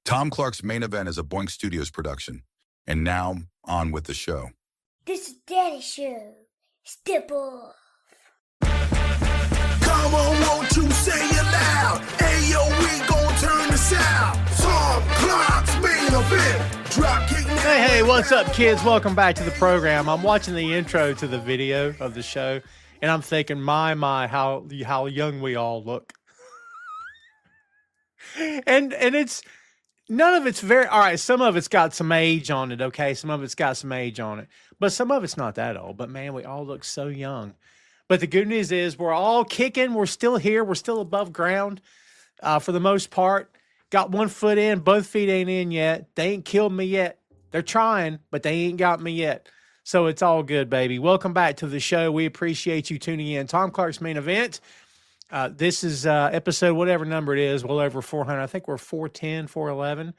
Tom Clark's Main Event is a Boink Studios production. And now, on with the show. This is Daddy's show. Step off. Come on, won't you say it loud? Ayo, we gon' turn this out. Tom Clark's Main Event. Drop kick. Hey, what's up, kids? Welcome back to the program. I'm watching the intro to the video of the show, and I'm thinking, my, how young we all look. and it's none of it's very all right. Some of it's got some age on it. Okay, some of it's got some age on it, but some of it's not that old. But man, we all look so young. But the good news is we're all kicking. We're still here. We're still above ground for the most part. Got one foot in. Both feet ain't in yet. They ain't killed me yet. They're trying, but they ain't got me yet. So it's all good, baby. Welcome back to the show. We appreciate you tuning in. Tom Clark's Main Event. This is episode, whatever number it is, well over 400. I think we're 410, 411.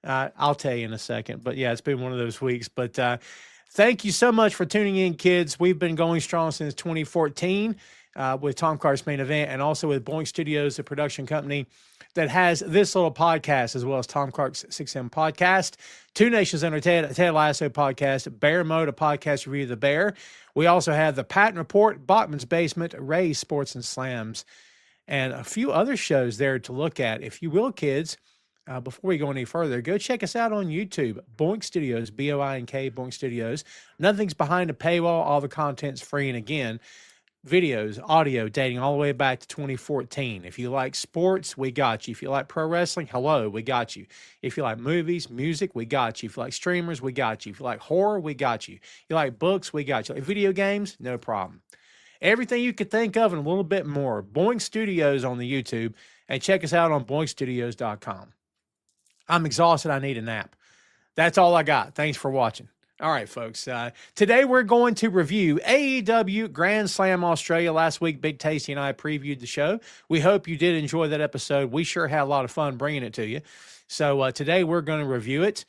I'll tell you in a second. But yeah, it's been one of those weeks. But thank you so much for tuning in, kids. We've been going strong since 2014 with Tom Clark's Main Event and also with Boink Studios, the production company that has this little podcast as well as Tom Clark's 6M podcast, Two Nations Under Ted Lasso podcast, Bear Mode, a podcast review of the Bear. We also have the Patton Report, Bachman's Basement, Ray's Sports and Slams, and a few other shows there to look at. If you will, kids, before we go any further, go check us out on YouTube, Boink Studios, B-O-I-N-K, Boink Studios. Nothing's behind a paywall. All the content's free. And again, videos, audio, dating all the way back to 2014. If you like sports, we got you. If you like pro wrestling, hello, we got you. If you like movies, music, we got you. If you like streamers, we got you. If you like horror, we got you. You like books, we got you. Like video games, no problem. Everything you could think of and a little bit more. Boink Studios on the YouTube, and check us out on boinkstudios.com. I'm exhausted. I need a nap. That's all I got. Thanks for watching. All right, folks. Today we're going to review AEW Grand Slam Australia. Last week, Big Tasty and I previewed the show. We hope you did enjoy that episode. We sure had a lot of fun bringing it to you. So today we're going to review it.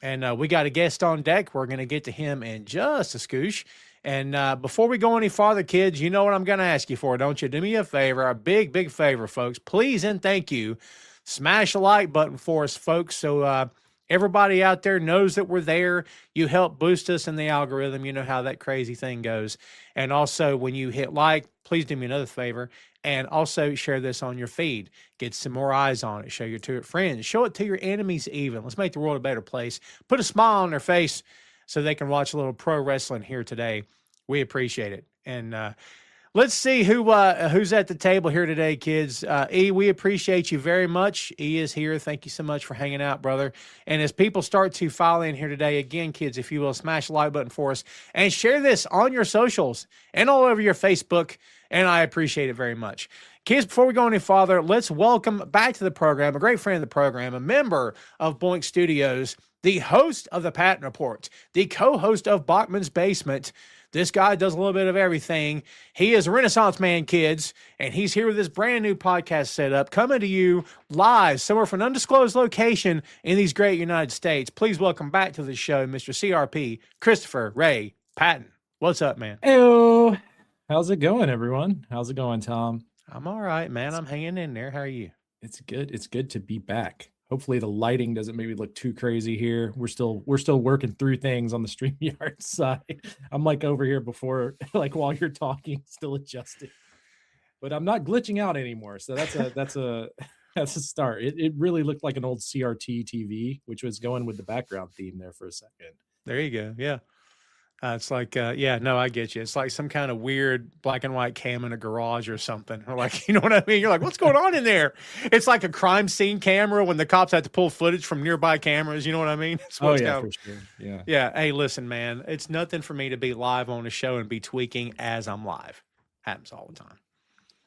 And we got a guest on deck. We're going to get to him in just a scoosh. And before we go any farther, kids, you know what I'm going to ask you for, don't you? Do me a favor, a big, big favor, folks. Please and thank you. Smash the like button for us, folks. So everybody out there knows that we're there. You help boost us in the algorithm. You know how that crazy thing goes. And also, when you hit like, please do me another favor. And also share this on your feed. Get some more eyes on it. Show it to your friends. Show it to your enemies even. Let's make the world a better place. Put a smile on their face so they can watch a little pro wrestling here today. We appreciate it. And let's see who's at the table here today, kids. E, we appreciate you very much. E is here. Thank you so much for hanging out, brother. And as people start to file in here today, again, kids, if you will, smash the like button for us and share this on your socials and all over your Facebook, and I appreciate it very much. Kids, before we go any farther, let's welcome back to the program a great friend of the program, a member of Boink Studios, the host of the Patton Report, the co-host of Bachman's Basement. This guy does a little bit of everything. He is a Renaissance man, kids, and he's here with this brand new podcast setup coming to you live somewhere from an undisclosed location in these great United States. Please welcome back to the show, Mr. CRP, Christopher Ray Patton. What's up, man? Heyo. How's it going, everyone? How's it going, Tom? I'm all right, man. I'm hanging in there. How are you? It's good. It's good to be back. Hopefully the lighting doesn't maybe look too crazy here. We're still working through things on the StreamYard side. I'm like over here before, like while you're talking, still adjusting. But I'm not glitching out anymore. So that's a start. It really looked like an old CRT TV, which was going with the background theme there for a second. There you go. Yeah. It's like, yeah, no, I get you. It's like some kind of weird black and white cam in a garage or something. Or like, you know what I mean? You're like, what's going on in there? It's like a crime scene camera when the cops have to pull footage from nearby cameras. You know what I mean? Oh, yeah, for sure. Yeah. Yeah. Hey, listen, man, it's nothing for me to be live on a show and be tweaking as I'm live. Happens all the time.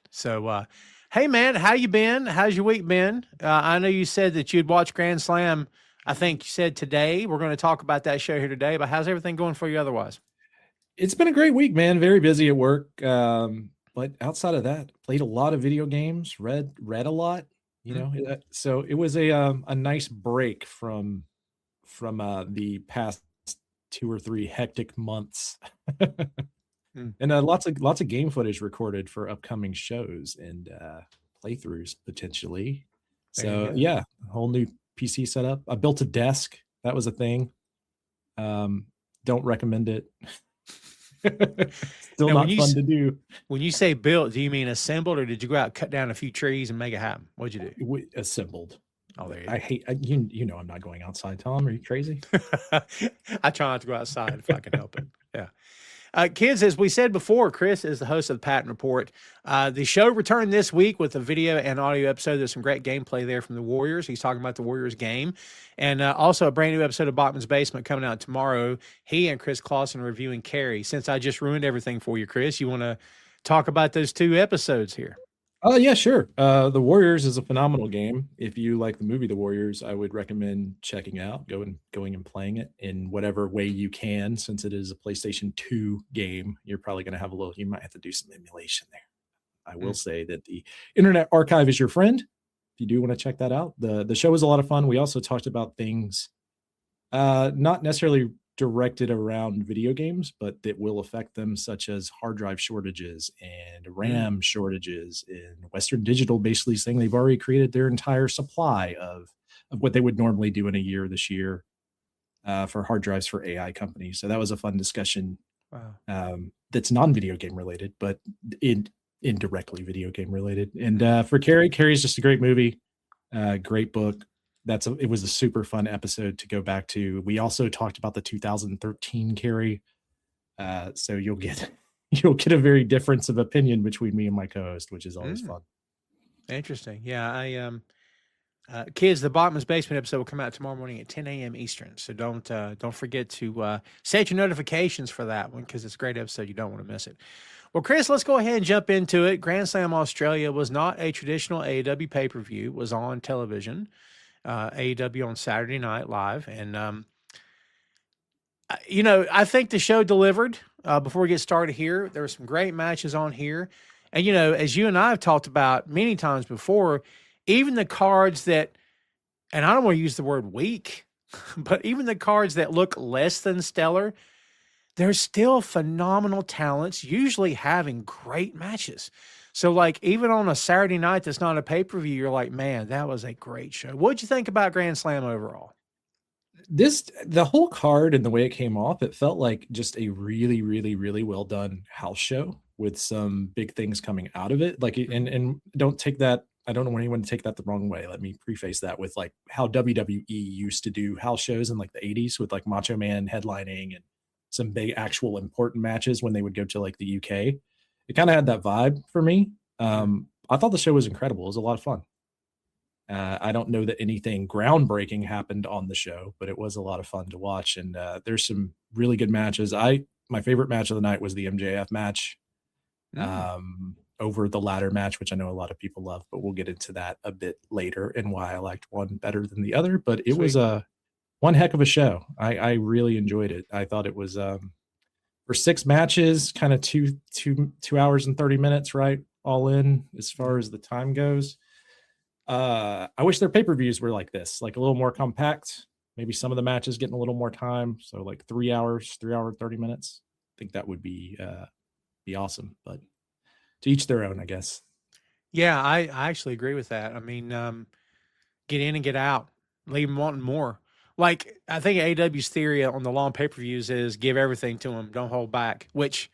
So, hey, man, how you been? How's your week been? I know you said that you'd watch Grand Slam. I think you said today. We're going to talk about that show here today, but how's everything going for you otherwise? It's been a great week, man. Very busy at work. But outside of that, played a lot of video games, read a lot, you know. So it was a nice break from the past 2 or 3 hectic months. And lots of game footage recorded for upcoming shows and playthroughs potentially. So yeah, whole new PC setup. I built a desk. That was a thing. Don't recommend it. Still Now, when not you fun to do. when you say built, do you mean assembled, or did you go out, cut down a few trees, and make it happen? What'd you do? We assembled. Oh, there you I hate you know I'm not going outside, Tom. Are you crazy? I try not to go outside if I can help it. Yeah. Kids, as we said before, Chris is the host of the Patton Report. The show returned this week with a video and audio episode. There's some great gameplay there from the Warriors. He's talking about the Warriors game. And also a brand new episode of Bachman's Basement coming out tomorrow. He and Chris Clausen are reviewing Carrie. Since I just ruined everything for you, Chris, you want to talk about those 2 episodes here? Oh, yeah, sure. The Warriors is a phenomenal game. If you like the movie The Warriors, I would recommend checking out, going and playing it in whatever way you can. Since it is a PlayStation 2 game, you're probably going to have you might have to do some emulation there. I will say that the Internet Archive is your friend. If you do want to check that out. The show was a lot of fun. We also talked about things not necessarily directed around video games, but that will affect them, such as hard drive shortages and RAM shortages. And Western Digital basically saying they've already created their entire supply of what they would normally do in a year this year for hard drives for AI companies. So that was a fun discussion. Wow. That's non-video game related, but indirectly video game related. And for Carrie's just a great movie, great book. It was a super fun episode to go back to. We also talked about the 2013 Carrie. So you'll get a very difference of opinion between me and my co-host, which is always fun. Interesting. Yeah. Kids, the Bachman's Basement episode will come out tomorrow morning at 10 a.m. Eastern. So don't forget to set your notifications for that one, because it's a great episode. You don't want to miss it. Well, Chris, let's go ahead and jump into it. Grand Slam Australia was not a traditional AEW pay-per-view. It was on television. AEW on Saturday Night Live. And, I think the show delivered. Before we get started here, there were some great matches on here. And, as you and I have talked about many times before, even the cards that, and I don't want to use the word weak, but even the cards that look less than stellar, they're still phenomenal talents, usually having great matches. So, like, even on a Saturday night that's not a pay-per-view, you're like, man, that was a great show. What'd you think about Grand Slam overall? The whole card and the way it came off, it felt like just a really, really, really well done house show with some big things coming out of it. Like, and don't take that. I don't want anyone to take that the wrong way. Let me preface that with like how WWE used to do house shows in like the 80s with like Macho Man headlining and some big actual important matches when they would go to like the UK. It kind of had that vibe for me. I thought the show was incredible. It was a lot of fun. I don't know that anything groundbreaking happened on the show, but it was a lot of fun to watch. And there's some really good matches. My favorite match of the night was the MJF match over the ladder match, which I know a lot of people love, but we'll get into that a bit later and why I liked one better than the other. But it was one heck of a show. I really enjoyed it. I thought it was for 6 matches, kind of 2 hours and 30 minutes, right? All in as far as the time goes. I wish their pay-per-views were like this, like a little more compact. Maybe some of the matches getting a little more time. So like 3 hours, 3 hour, 30 minutes. I think that would be awesome, but to each their own, I guess. Yeah, I actually agree with that. I mean, get in and get out. Leave them wanting more. Like, I think AEW's theory on the long pay-per-views is give everything to them. Don't hold back, which,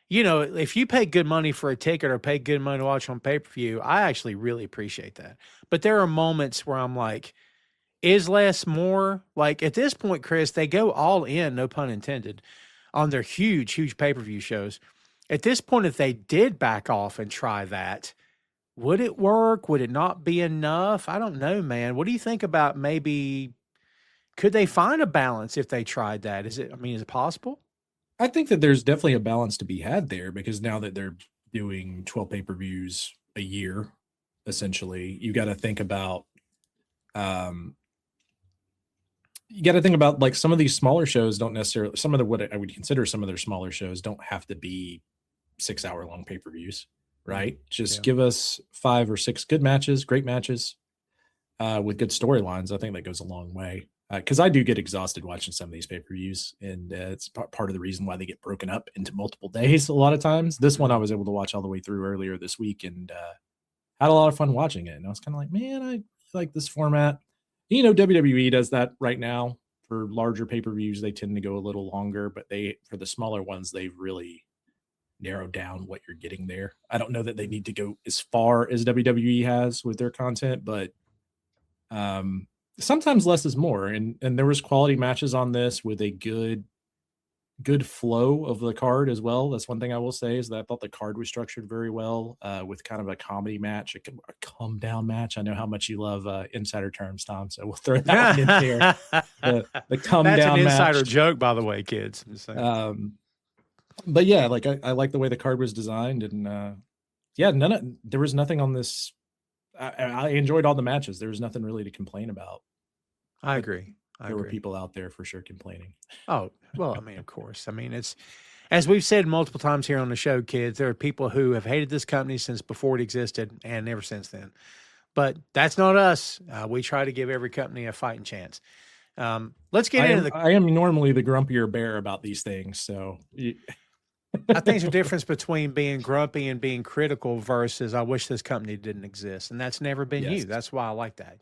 if you pay good money for a ticket or pay good money to watch on pay-per-view, I actually really appreciate that. But there are moments where I'm like, is less more? Like, at this point, Chris, they go all in, no pun intended, on their huge, huge pay-per-view shows. At this point, if they did back off and try that, would it work? Would it not be enough? I don't know, man. What do you think about maybe, could they find a balance if they tried that? Is it possible? I think that there's definitely a balance to be had there, because now that they're doing 12 pay-per-views a year, essentially, you got to think about like some of these smaller shows don't necessarily, some of the, what I would consider some of their smaller shows don't have to be 6 hour long pay-per-views, right? Just give us 5 or 6 good matches, great matches with good storylines. I think that goes a long way. Because I do get exhausted watching some of these pay-per-views, and it's part of the reason why they get broken up into multiple days a lot of times. This one I was able to watch all the way through earlier this week and had a lot of fun watching it. And I was kind of like, man, I like this format. WWE does that right now for larger pay-per-views. They tend to go a little longer, but for the smaller ones, they've really narrowed down what you're getting there. I don't know that they need to go as far as WWE has with their content, but sometimes less is more. And there was quality matches on this with a good flow of the card as well. That's one thing I will say, is that I thought the card was structured very well, with kind of a comedy match, a come down match. I know how much you love insider terms, Tom, so we'll throw that one in there. The come That's down an insider match. joke, by the way, kids. I'm just saying. But yeah, like I like the way the card was designed, and yeah, there was nothing on this. I enjoyed all the matches. There was nothing really to complain about. I agree. There were people out there for sure complaining. Oh, well, I mean, of course. I mean, it's, as we've said multiple times here on the show, kids, there are people who have hated this company since before it existed and ever since then. But that's not us. We try to give every company a fighting chance. Let's get into the. I am normally the grumpier bear about these things, so. I think there's a difference between being grumpy and being critical versus I wish this company didn't exist. And that's never been you. That's why I like that,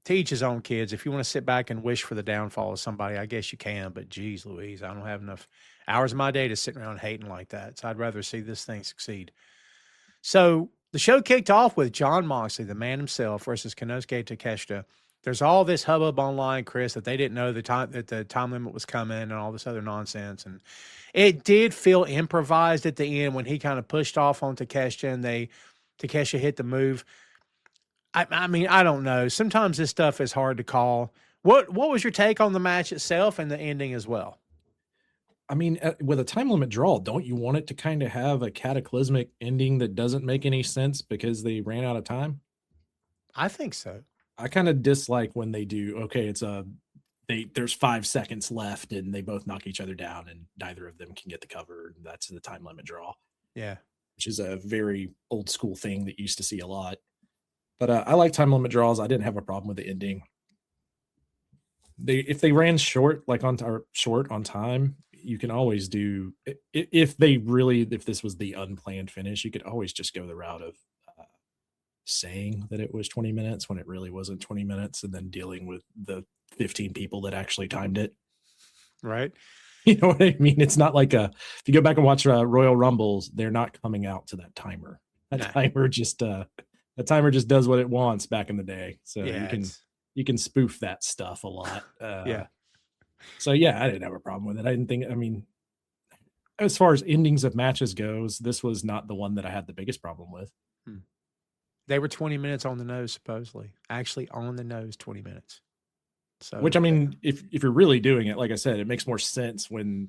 to each his own, kids. If you want to sit back and wish for the downfall of somebody, I guess you can, but geez Louise, I don't have enough hours of my day to sit around hating like that. So I'd rather see this thing succeed. So the show kicked off with Jon Moxley, the man himself, versus Konosuke Takeshita. There's all this hubbub online, Chris, that they didn't know that the time limit was coming and all this other nonsense. And it did feel improvised at the end when he kind of pushed off on Takeshita and Takeshita hit the move. I mean, I don't know. Sometimes this stuff is hard to call. What was your take on the match itself and the ending as well? I mean, with a time limit draw, don't you want it to kind of have a cataclysmic ending that doesn't make any sense because they ran out of time? I think so. I kind of dislike when they do, okay, there's 5 seconds left and they both knock each other down and neither of them can get the cover. And that's the time limit draw. Yeah. Which is a very old school thing that you used to see a lot. But I like time limit draws. I didn't have a problem with the ending. If they ran short on time, you can always do, if this was the unplanned finish, you could always just go the route of saying that it was 20 minutes when it really wasn't 20 minutes and then dealing with the 15 people that actually timed it. Right. You know what I mean? It's not like if you go back and watch Royal Rumbles, they're not coming out to that timer. The timer just does what it wants back in the day. So yeah, you can spoof that stuff a lot. Yeah. So yeah, I didn't have a problem with it. I mean, as far as endings of matches goes, this was not the one that I had the biggest problem with. They were 20 minutes on the nose, supposedly. Actually on the nose, 20 minutes. So, which, I mean, if you're really doing it, like I said, it makes more sense when,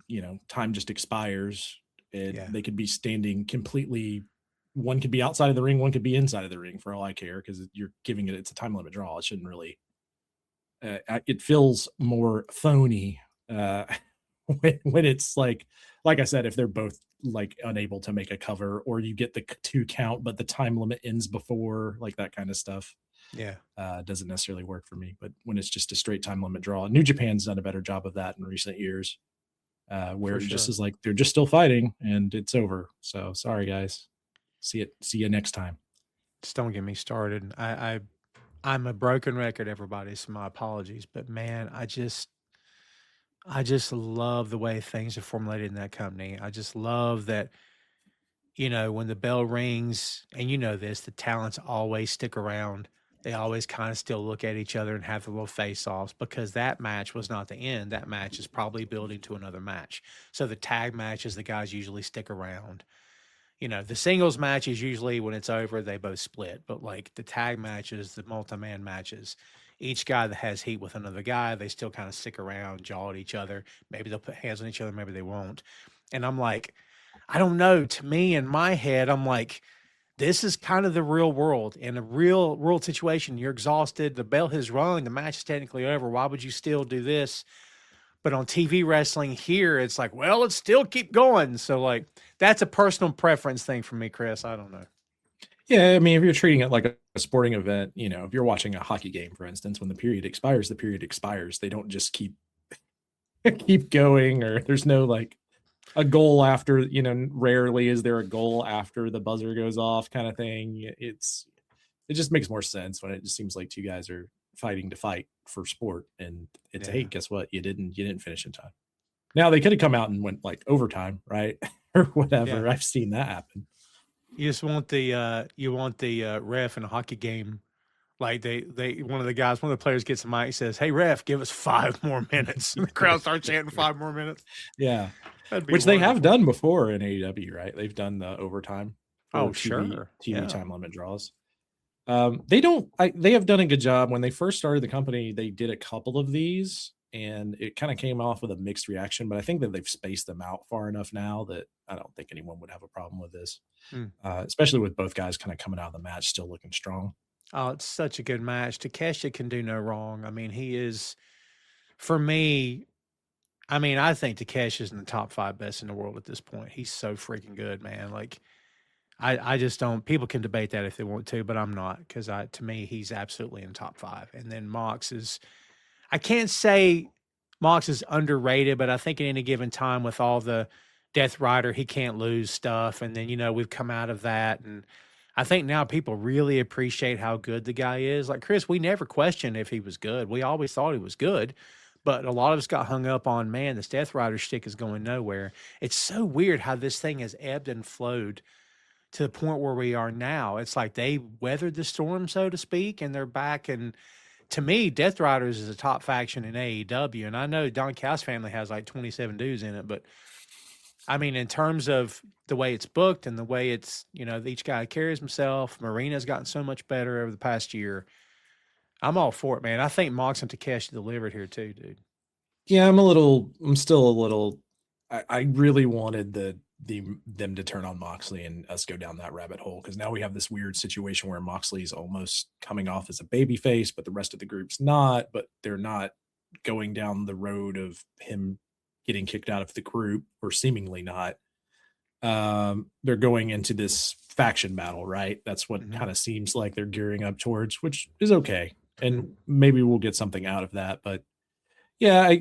time just expires and they could be standing completely. One could be outside of the ring, one could be inside of the ring for all I care, because you're giving it's a time limit draw. It shouldn't really, it feels more phony when it's like I said, if they're both like unable to make a cover or you get the 2 count, but the time limit ends before, like that kind of stuff. Yeah. Doesn't necessarily work for me. But when it's just a straight time limit draw, New Japan's done a better job of that in recent years, where it just is like they're just still fighting and it's over. So sorry, guys. See you next time. Just don't get me started. I'm a broken record, everybody, so my apologies. But man, I just love the way things are formulated in that company. I just love that, when the bell rings, and this, the talents always stick around. They always kind of still look at each other and have the little face-offs, because that match was not the end. That match is probably building to another match. So the tag matches, the guys usually stick around. The singles matches, usually when it's over, they both split. But like the tag matches, the multi-man matches, each guy that has heat with another guy, they still kind of stick around, jaw at each other. Maybe they'll put hands on each other, maybe they won't. And I'm like, I don't know. To me, in my head, I'm like, this is kind of the real world. In a real world situation, you're exhausted. The bell has rung. The match is technically over. Why would you still do this? But on TV wrestling here, it's like, well, let's still keep going. So like, that's a personal preference thing for me, Chris. I don't know. Yeah, I mean, if you're treating it like a sporting event, if you're watching a hockey game, for instance, when the period expires, the period expires. They don't just keep going, or there's no like a goal after, rarely is there a goal after the buzzer goes off kind of thing. It just makes more sense when it just seems like 2 guys are fighting to fight for sport, and it's Yeah. hey, guess what? You didn't finish in time. Now they could have come out and went like overtime, right, or whatever. Yeah. I've seen that happen. You just want the ref in a hockey game. Like one of the players gets a mic, he says, "Hey ref, give us 5 more minutes." And the crowd starts chanting 5 more minutes. Yeah, That'd be which they have wonderful. done before in AEW, right? They've done the overtime. Oh, or sure. TV Yeah. time limit draws. They have done a good job. When they first started the company, they did a couple of these, and it kind of came off with a mixed reaction, but I think that they've spaced them out far enough now that I don't think anyone would have a problem with this. Mm. Especially with both guys kind of coming out of the match still looking strong. Oh, it's such a good match. Takeshi can do no wrong. I mean, he is, for me, I think Takeshi is in the top 5 best in the world at this point. He's so freaking good, man. Like, I just don't. People can debate that if they want to, but I'm not, because to me he's absolutely in top 5. And then Mox is. I can't say Mox is underrated, but I think at any given time with all the Death Rider, he can't lose stuff. And then we've come out of that, and I think now people really appreciate how good the guy is. Like Chris, we never questioned if he was good. We always thought he was good. But a lot of us got hung up on, man, this Death Rider shtick is going nowhere. It's so weird how this thing has ebbed and flowed to the point where we are now. It's like they weathered the storm, so to speak, and they're back. And to me, Death Riders is a top faction in AEW. And I know Don Callis family has like 27 dudes in it, but in terms of the way it's booked and the way it's, each guy carries himself, Marina's gotten so much better over the past year. I'm all for it, man. I think Mox and Takeshi delivered here too, dude. Yeah, I'm still a little, I really wanted them to turn on Moxley and us go down that rabbit hole, because now we have this weird situation where Moxley's almost coming off as a babyface, but the rest of the group's not. But they're not going down the road of him getting kicked out of the group, or seemingly not. They're going into this faction battle, right? That's what kind of seems like they're gearing up towards, which is okay, and maybe we'll get something out of that. But yeah,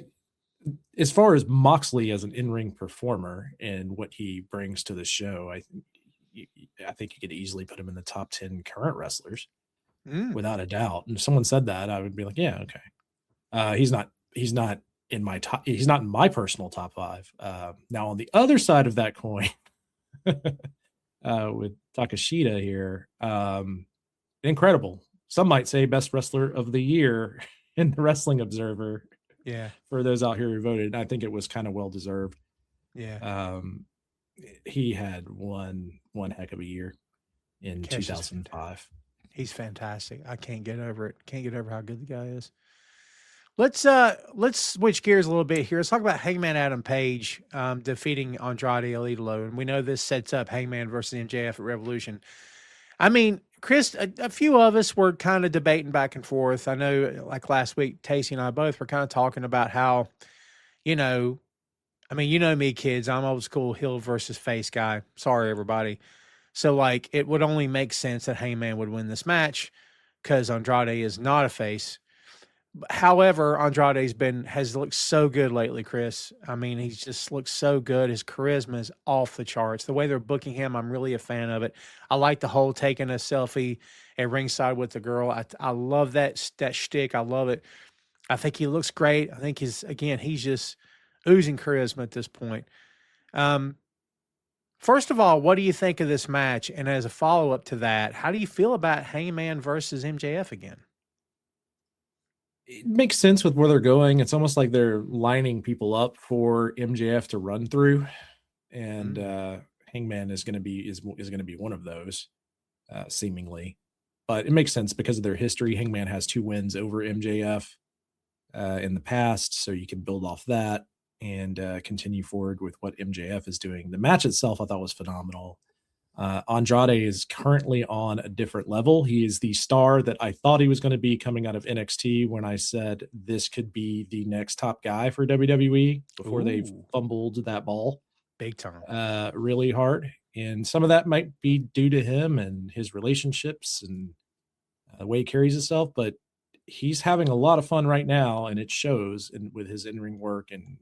as far as Moxley as an in-ring performer and what he brings to the show, I think you could easily put him in the top 10 current wrestlers without a doubt. And if someone said that, I would be like, yeah, okay. He's not in my top. He's not in my personal top 5. Now on the other side of that coin, with Takeshita here, incredible. Some might say best wrestler of the year in the Wrestling Observer. Yeah. For those out here who voted, I think it was kind of well deserved. Yeah. He had one heck of a year in 2005. He's fantastic. I can't get over it. Can't get over how good the guy is. Let's switch gears a little bit here. Let's talk about Hangman Adam Page defeating Andrade El Idolo. And we know this sets up Hangman versus MJF at Revolution. Chris, a few of us were kind of debating back and forth. I know, like last week, Tacey and I both were kind of talking about how, me, kids, I'm old school heel versus face guy. Sorry, everybody. So, like, it would only make sense that Hangman would win this match because Andrade is not a face. However, Andrade's has looked so good lately, Chris. He's just looked so good. His charisma is off the charts. The way they're booking him, I'm really a fan of it. I like the whole taking a selfie at ringside with the girl. I love that shtick. I love it. I think he looks great. I think he's just oozing charisma at this point. First of all, what do you think of this match? And as a follow-up to that, how do you feel about Hangman versus MJF again? It makes sense with where they're going. It's almost like they're lining people up for MJF to run through, and Hangman is going to be one of those, seemingly. But it makes sense because of their history. Hangman has 2 wins over MJF in the past, so you can build off that and continue forward with what MJF is doing. The match itself, I thought, was phenomenal. Andrade is currently on a different level. He is the star that I thought he was going to be coming out of NXT when I said this could be the next top guy for WWE before they fumbled that ball big time, really hard. And some of that might be due to him and his relationships and the way he carries himself, but he's having a lot of fun right now, and it shows with his in-ring work, and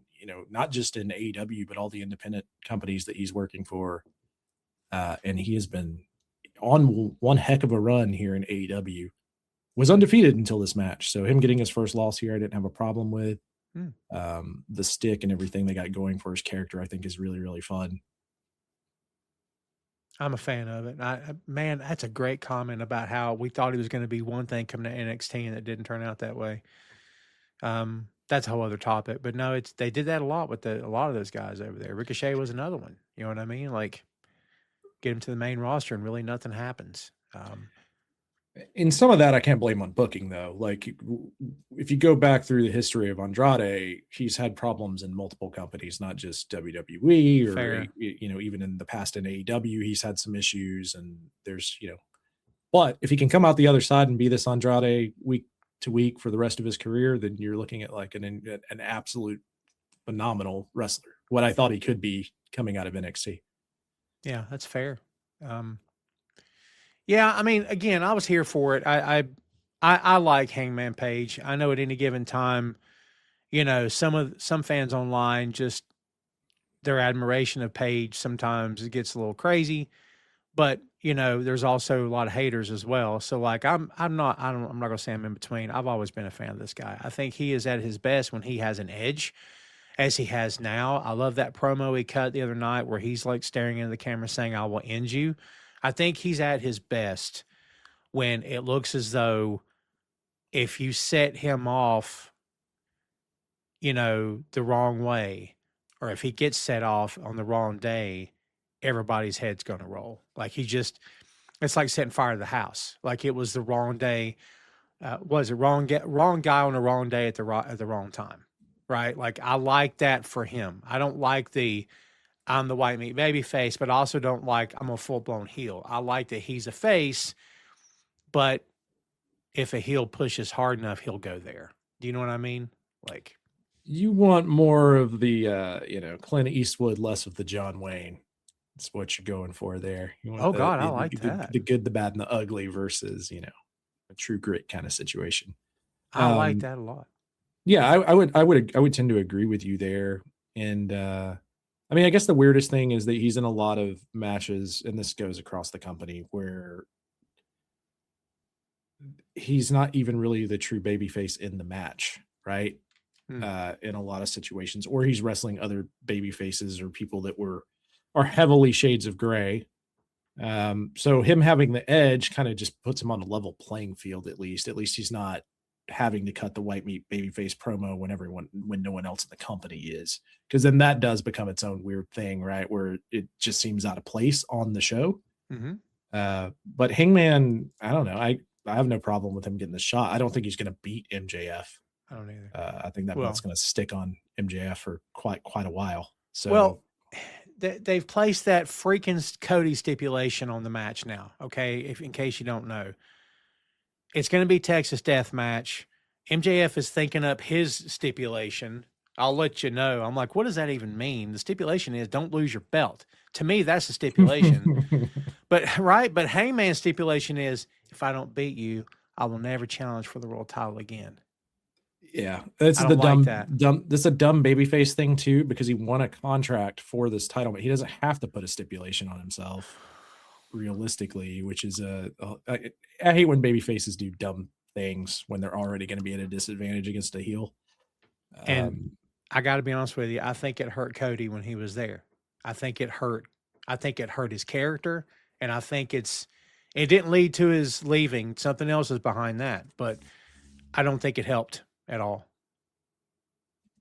not just in AEW, but all the independent companies that he's working for. And he has been on one heck of a run here in AEW. was undefeated until this match. So him getting his first loss here, I didn't have a problem with. The stick and everything they got going for his character, I think, is really, really fun. I'm a fan of it. Man, that's a great comment about how we thought he was going to be one thing coming to NXT and it didn't turn out that way. That's a whole other topic, but no, they did that a lot with a lot of those guys over there. Ricochet was another one. You know what I mean? Like, get him to the main roster and really nothing happens. In some of that, I can't blame on booking, though. Like, if you go back through the history of Andrade, he's had problems in multiple companies, not just WWE or, even in the past in AEW, he's had some issues. And there's, but if he can come out the other side and be this Andrade week to week for the rest of his career, then you're looking at like an absolute phenomenal wrestler. What I thought he could be coming out of NXT. Yeah, that's fair. Yeah, I mean, again, I was here for it. I like Hangman Page. I know at any given time, some fans online, just their admiration of Page sometimes it gets a little crazy, but there's also a lot of haters as well. So like I'm not gonna say I'm in between. I've always been a fan of this guy. I think he is at his best when he has an edge, as he has now. I love that promo he cut the other night where he's like staring into the camera saying, "I will end you." I think he's at his best when it looks as though if you set him off, the wrong way, or if he gets set off on the wrong day, everybody's head's going to roll. Like it's like setting fire to the house. Like it was the wrong day. Was it wrong guy on the wrong day at the wrong time, right? Like I like that for him. I don't like I'm the white meat baby face, but I also don't like I'm a full-blown heel. I like that he's a face, but if a heel pushes hard enough, he'll go there. Do you know what I mean? Like you want more of the Clint Eastwood, less of the John Wayne. That's what you're going for there. You want I like that. The good, the bad, and the ugly versus, a true grit kind of situation. I like that a lot. Yeah, I would tend to agree with you there. And I mean, I guess the weirdest thing is that he's in a lot of matches, and this goes across the company, where he's not even really the true babyface in the match, right? In a lot of situations, or he's wrestling other baby faces or people that are heavily shades of gray. So him having the edge kind of just puts him on a level playing field. At least he's not having to cut the white meat babyface promo when no one else in the company is, because then that does become its own weird thing, right? Where it just seems out of place on the show. But Hangman, I don't know. I have no problem with him getting the shot. I don't think he's going to beat MJF. I don't either. I think that belt's going to stick on MJF for quite a while. So well, they've placed that freaking Cody stipulation on the match now. Okay, in case you don't know, it's going to be Texas Death Match. MJF is thinking up his stipulation. I'll let you know. I'm like, what does that even mean? The stipulation is don't lose your belt. To me, that's the stipulation. But Hangman's stipulation is if I don't beat you, I will never challenge for the world title again. Yeah, that's the dumb. This is a dumb babyface thing too, because he won a contract for this title, but he doesn't have to put a stipulation on himself. Realistically, which is I hate when babyfaces do dumb things when they're already going to be at a disadvantage against a heel. And I got to be honest with you, I think it hurt Cody when he was there. I think it hurt his character, and I think it didn't lead to his leaving. Something else is behind that, but I don't think it helped at all.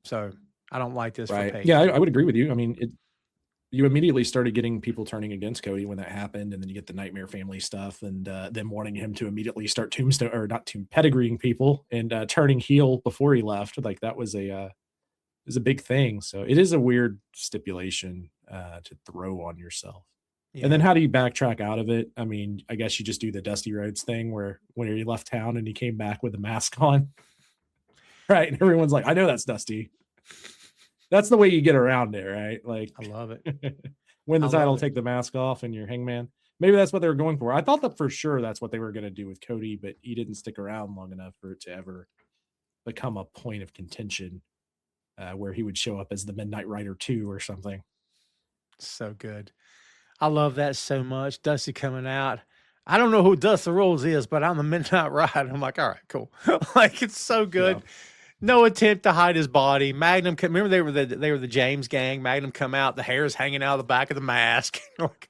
So I don't like this. Right. For Paige. Yeah, I would agree with you. I mean, you immediately started getting people turning against Cody when that happened, and then you get the Nightmare Family stuff, and them wanting him to immediately start pedigreeing people and turning heel before he left. Like that was a big thing. So it is a weird stipulation to throw on yourself. Yeah. And then how do you backtrack out of it? I mean, I guess you just do the Dusty Rhodes thing where when he left town and he came back with a mask on. Right. And everyone's like, I know that's Dusty. That's the way you get around it, right? Like, I love it. Win the title, take the mask off, and you're Hangman. Maybe that's what they were going for. I thought that for sure that's what they were going to do with Cody, but he didn't stick around long enough for it to ever become a point of contention where he would show up as the Midnight Rider 2 or something. So good. I love that so much. Dusty coming out. I don't know who Dust the Rules is, but I'm the Midnight Ride. I'm like, all right, cool. Like, it's so good. Yeah. No attempt to hide his body. Magnum, remember they were the James gang. Magnum come out, the hair's hanging out of the back of the mask. Like,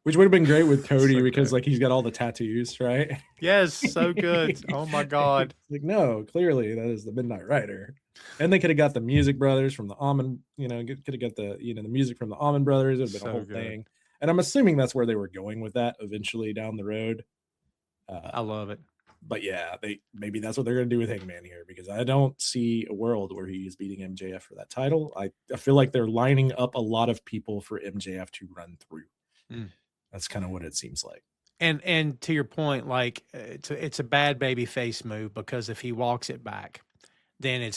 Which would have been great with Cody So because good. like he's got all the tattoos, right? yes, so good. Oh my God. Like, no, clearly that is the Midnight Rider. And they could have got the Music Brothers from the Almond, could have got the the music from the Almond Brothers. It would have been a So whole good. thing. And I'm assuming that's where they were going with that eventually down the road. I love it. But yeah, maybe that's what they're going to do with Hangman here because I don't see a world where he is beating MJF for that title. I feel like they're lining up a lot of people for MJF to run through. That's kind of what it seems like. And to your point, like it's a bad baby face move because if he walks it back, then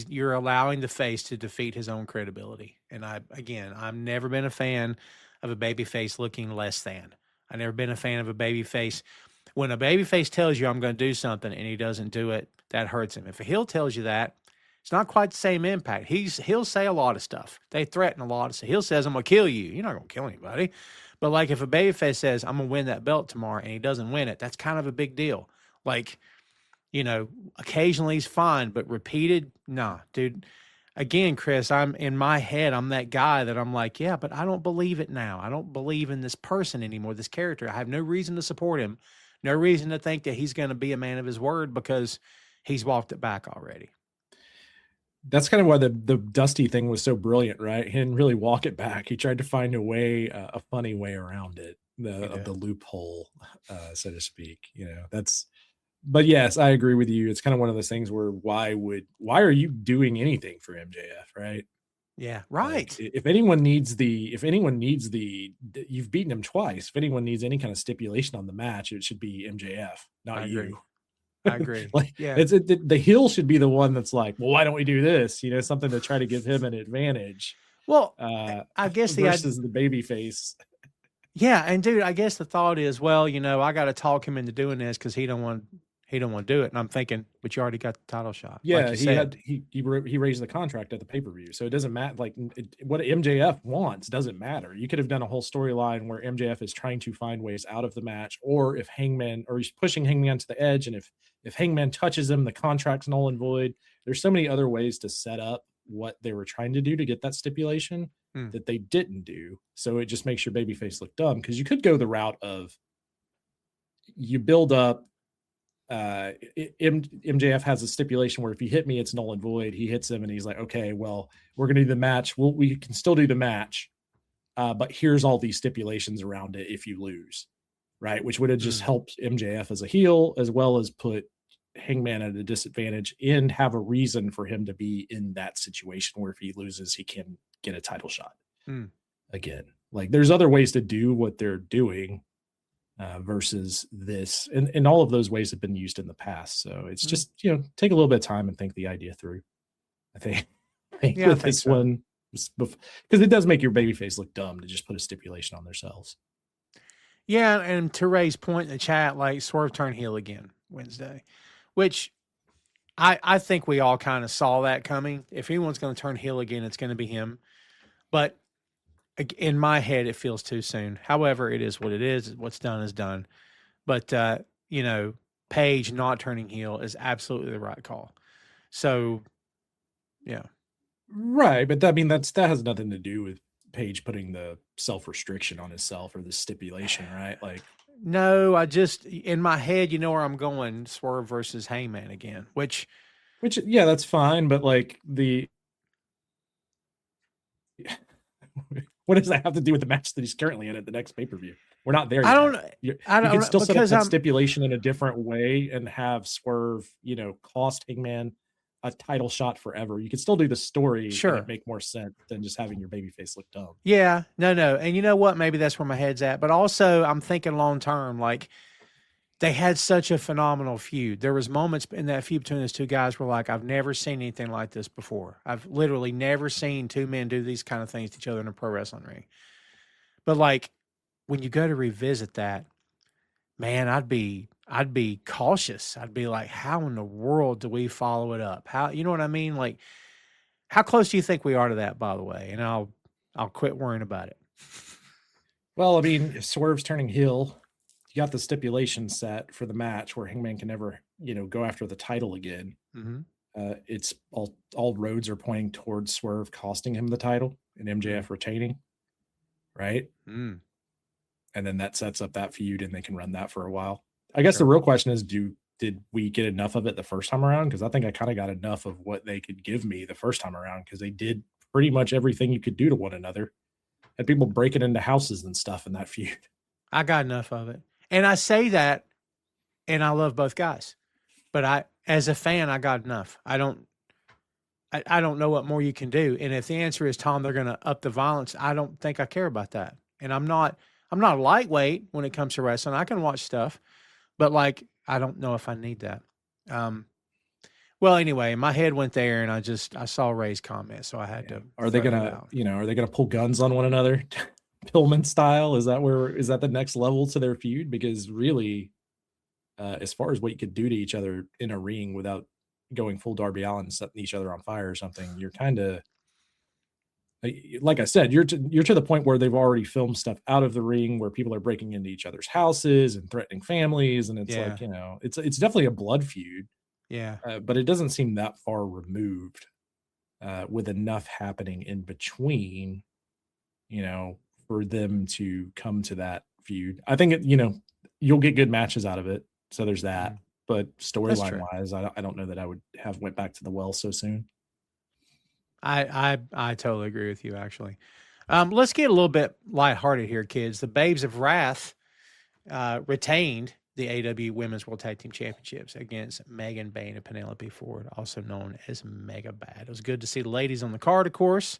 you're allowing the face to defeat his own credibility. And I've never been a fan of a baby face looking less than. I've never been a fan of a baby face. When a baby face tells you I'm going to do something and he doesn't do it, that hurts him. If a heel tells you that, it's not quite the same impact. He'll say a lot of stuff. They threaten a lot of stuff. He'll says, I'm going to kill you. You're not going to kill anybody. But like if a babyface says, I'm going to win that belt tomorrow and he doesn't win it, that's kind of a big deal. Like, occasionally he's fine, but repeated, nah, dude. Again, Chris, I'm in my head, I'm that guy that I'm like, yeah, but I don't believe it now. I don't believe in this person anymore, this character. I have no reason to support him. No reason to think that he's going to be a man of his word because he's walked it back already. That's kind of why the Dusty thing was so brilliant, right? He didn't really walk it back. He tried to find a way, a funny way around it, the loophole, so to speak. But yes, I agree with you. It's kind of one of those things where why are you doing anything for MJF, right? Yeah, right. Like, if anyone needs you've beaten him twice. If anyone needs any kind of stipulation on the match, it should be MJF, not you. I agree. Like, yeah, the heel should be the one that's like, well, why don't we do this? Something to try to give him an advantage. Well, I guess versus the baby face. Yeah, and dude, I guess the thought is, well, I got to talk him into doing this because he don't want to do it. And I'm thinking, but you already got the title shot. Yeah, like he raised the contract at the pay-per-view, so it doesn't matter. Like what MJF wants doesn't matter. You could have done a whole storyline where MJF is trying to find ways out of the match, or if he's pushing Hangman to the edge, and if Hangman touches him, the contract's null and void. There's so many other ways to set up what they were trying to do to get that stipulation that they didn't do. So it just makes your babyface look dumb because you could go the route of you build up. MJF has a stipulation where if you hit me, it's null and void. He hits him and he's like, okay, well, we're going to do the match. We can still do the match. But here's all these stipulations around it if you lose, right? Which would have just helped MJF as a heel, as well as put Hangman at a disadvantage and have a reason for him to be in that situation where if he loses, he can get a title shot again. Like there's other ways to do what they're doing versus this. And all of those ways have been used in the past. So it's just, take a little bit of time and think the idea through. I think with this one, because it does make your babyface look dumb to just put a stipulation on themselves. Yeah, and to Ray's point in the chat, like Swerve turn heel again Wednesday, which I think we all kind of saw that coming. If anyone's going to turn heel again, it's going to be him. But in my head, it feels too soon. However, it is what it is. What's done is done. But, Paige not turning heel is absolutely the right call. So, yeah. Right. But that has nothing to do with Paige putting the self-restriction on himself or the stipulation, right? Like, no, I just, in my head, where I'm going, Swerve versus Hangman again, which, yeah, that's fine. But like what does that have to do with the match that he's currently in at the next pay-per-view? We're not there yet. You can still set up that stipulation in a different way and have Swerve, cost Hangman a title shot forever. You can still do the story and make more sense than just having your babyface look dumb. Yeah, no. And you know what? Maybe that's where my head's at. But also I'm thinking long term, like they had such a phenomenal feud. There was moments in that feud between those two guys where like, I've never seen anything like this before. I've literally never seen two men do these kind of things to each other in a pro wrestling ring. But like when you go to revisit that, man, I'd be cautious. I'd be like, how in the world do we follow it up? How, you know what I mean? Like, how close do you think we are to that, by the way? And I'll quit worrying about it. Well, I mean, if Swerve's turning heel, you got the stipulation set for the match where Hangman can never, go after the title again. Mm-hmm. It's all roads are pointing towards Swerve costing him the title and MJF retaining, right? Mm. And then that sets up that feud, and they can run that for a while. I guess the real question is, did we get enough of it the first time around? Because I think I kind of got enough of what they could give me the first time around, because they did pretty much everything you could do to one another. Had people breaking into houses and stuff in that feud. I got enough of it. And I say that, and I love both guys. But as a fan, I got enough. I don't know what more you can do. And if the answer is, Tom, they're going to up the violence, I don't think I care about that. And I'm not a lightweight when it comes to wrestling. I can watch stuff, but like, I don't know if I need that. Well, anyway, my head went there, and I saw Ray's comment, so I had to. Are they gonna pull guns on one another, Pillman style? Is that the next level to their feud? Because really, as far as what you could do to each other in a ring without going full Darby Allin and setting each other on fire or something, you're kind of, like I said, you're to the point where they've already filmed stuff out of the ring where people are breaking into each other's houses and threatening families, and it's like, it's definitely a blood feud. Yeah. But it doesn't seem that far removed, with enough happening in between, for them to come to that feud. I think you'll get good matches out of it. So there's that. But storyline wise, I don't know that I would have went back to the well so soon. I totally agree with you, actually. Let's get a little bit lighthearted here, kids. The Babes of Wrath retained the AEW Women's World Tag Team Championships against Megan Bayne and Penelope Ford, also known as Mega Bad. It was good to see the ladies on the card, of course,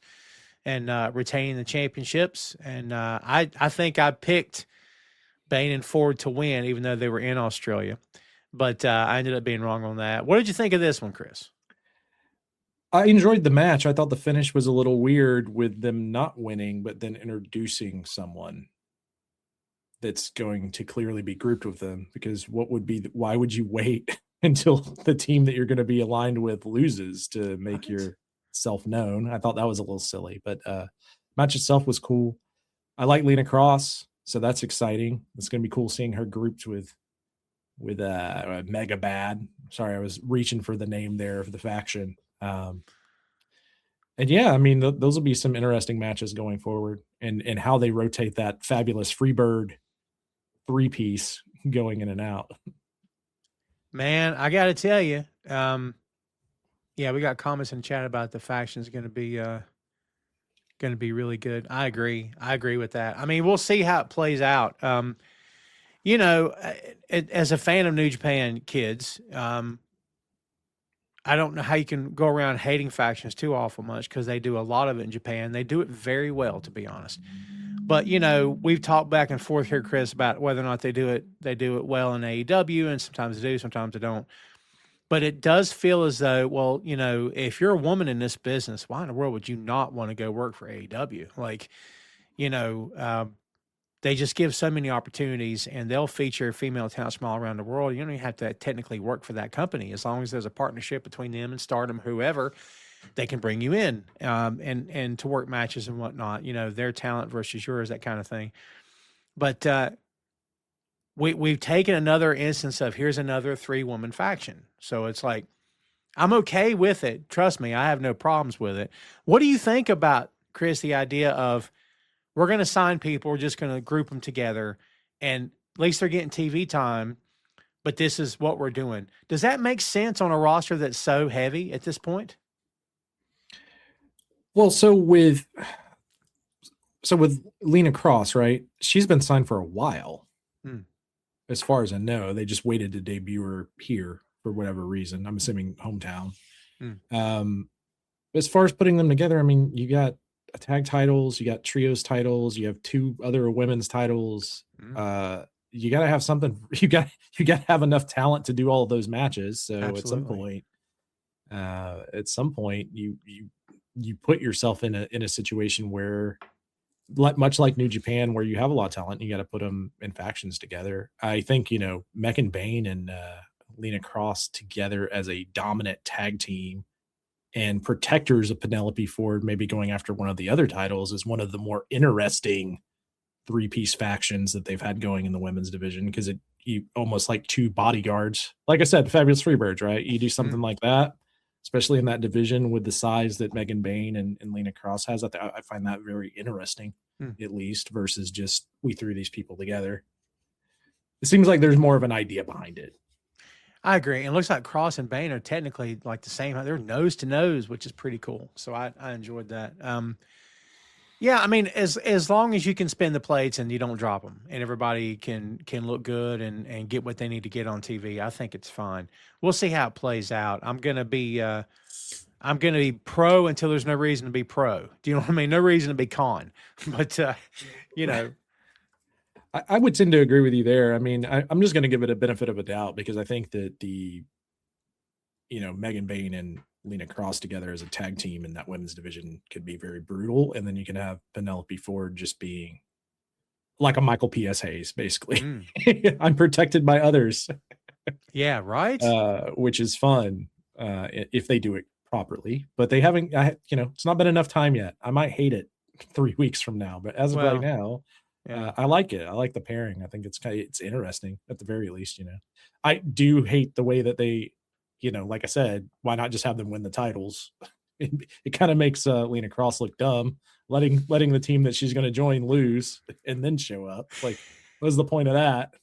and retaining the championships. And I think I picked Bayne and Ford to win, even though they were in Australia. But I ended up being wrong on that. What did you think of this one, Chris? I enjoyed the match. I thought the finish was a little weird with them not winning, but then introducing someone that's going to clearly be grouped with them, because why would you wait until the team that you're going to be aligned with loses to make yourself known? I thought that was a little silly, but match itself was cool. I like Lena Cross, so that's exciting. It's going to be cool seeing her grouped with Mega Bad. Sorry, I was reaching for the name there of the faction. And yeah, I mean, those will be some interesting matches going forward, and how they rotate that fabulous Freebird 3-piece going in and out. Man, I got to tell you, we got comments in the chat about the faction's going to be really good. I agree with that. I mean, we'll see how it plays out. As a fan of New Japan, kids, I don't know how you can go around hating factions too awful much, because they do a lot of it in Japan. They do it very well, to be honest. But, we've talked back and forth here, Chris, about whether or not they do it well in AEW, and sometimes they do, sometimes they don't. But it does feel as though, well, if you're a woman in this business, why in the world would you not want to go work for AEW? Like, they just give so many opportunities, and they'll feature female talent from all around the world. You don't even have to technically work for that company. As long as there's a partnership between them and Stardom, whoever, they can bring you in and to work matches and whatnot. Their talent versus yours, that kind of thing. But we've taken another instance of, here's another 3-woman faction. So it's like, I'm okay with it. Trust me, I have no problems with it. What do you think about, Chris, the idea of, we're going to sign people, we're just going to group them together, and at least they're getting TV time, but this is what we're doing? Does that make sense on a roster that's so heavy at this point? Well, so with Lena Cross, right? She's been signed for a while. As far as I know, they just waited to debut her here for whatever reason. I'm assuming hometown. As far as putting them together, I mean, you got tag titles, you got trios titles, you have 2 other women's titles. You got to have something. You got to have enough talent to do all of those matches. So Absolutely. at some point, you put yourself in a situation where, much like New Japan, where you have a lot of talent, you got to put them in factions together. I think Megan Bayne and Lena Cross together as a dominant tag team and protectors of Penelope Ford, maybe going after one of the other titles, is one of the more interesting 3-piece factions that they've had going in the women's division, because you almost like 2 bodyguards. Like I said, Fabulous Freebirds, right? You do something like that, especially in that division with the size that Megan Bayne and Lena Cross has. I find that very interesting, at least, versus just we threw these people together. It seems like there's more of an idea behind it. I agree. And it looks like Cross and Bane are technically like the same. They're nose to nose, which is pretty cool. So I enjoyed that. Yeah, I mean, as long as you can spin the plates and you don't drop them, and everybody can look good and get what they need to get on TV, I think it's fine. We'll see how it plays out. I'm gonna be pro until there's no reason to be pro. Do you know what I mean? No reason to be con. But you know. I would tend to agree with you there. I mean, I'm just going to give it a benefit of a doubt, because I think that Megan Bayne and Lena Cross together as a tag team in that women's division could be very brutal. And then you can have Penelope Ford just being like a Michael P.S. Hayes, basically. I'm protected by others. Yeah, right. Which is fun if they do it properly. But they haven't, it's not been enough time yet. I might hate it 3 weeks from now, but as of right now, yeah. I like it. I like the pairing. I think it's interesting at the very least. I do hate the way that they, like I said, why not just have them win the titles? It kind of makes Lena Cross look dumb, letting the team that she's going to join lose and then show up. Like, what's the point of that?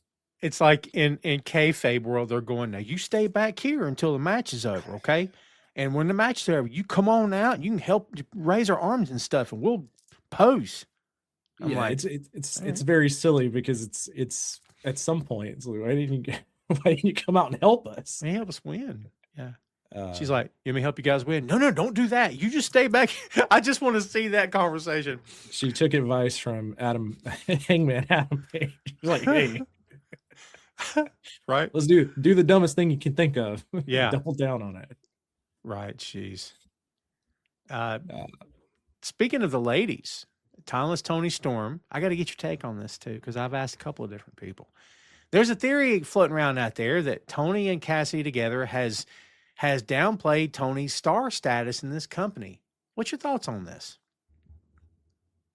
It's like in kayfabe world, they're going, now you stay back here until the match is over, okay? And when the match is over, you come on out. You can help raise our arms and stuff, and we'll pose. I'm like, it's very silly, because it's at some point it's like, why didn't you come out and help us? Help us win. Yeah. She's like, you may help you guys win. No, don't do that. You just stay back. I just want to see that conversation. She took advice from Hangman Adam Page. She's like, hey, right? Let's do the dumbest thing you can think of. Yeah. Double down on it. Right. Jeez. Speaking of the ladies, Timeless Tony Storm, I got to get your take on this too, because I've asked a couple of different people. There's a theory floating around out there that Tony and Cassidy together has downplayed Tony's star status in this company. What's your thoughts on this?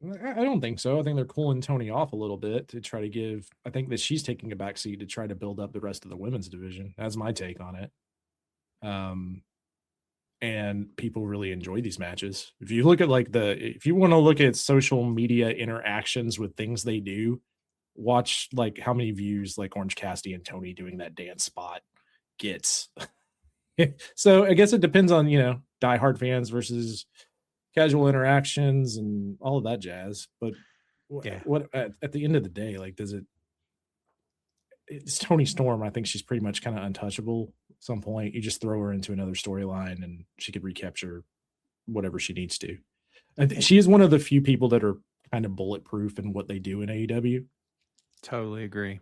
I don't think so. I think they're cooling Tony off a little bit to try to give. I think that she's taking a backseat to try to build up the rest of the women's division. That's my take on it. And people really enjoy these matches. If you look at if you want to look at social media interactions with things they do, watch like how many views like Orange Cassidy and Tony doing that dance spot gets. So I guess it depends on, diehard fans versus casual interactions and all of that jazz. But what at the end of the day, like, it's Tony Storm. I think she's pretty much kind of untouchable. At some point, you just throw her into another storyline and she could recapture whatever she needs to. She is one of the few people that are kind of bulletproof in what they do in AEW. Totally agree.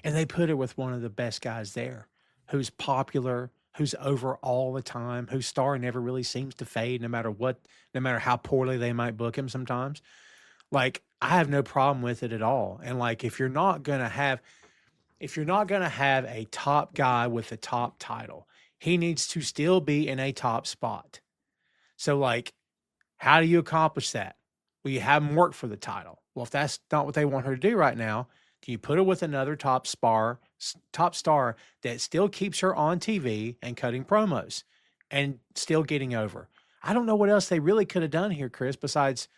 And they put her with one of the best guys there, who's popular, who's over all the time, whose star never really seems to fade, no matter how poorly they might book him sometimes. Like, I have no problem with it at all. And like, if you're not going to have a top guy with a top title, he needs to still be in a top spot. So like, how do you accomplish that? Well, you have him work for the title. Well, if that's not what they want her to do right now, can you put her with another top star that still keeps her on TV and cutting promos and still getting over? I don't know what else they really could have done here, Chris, besides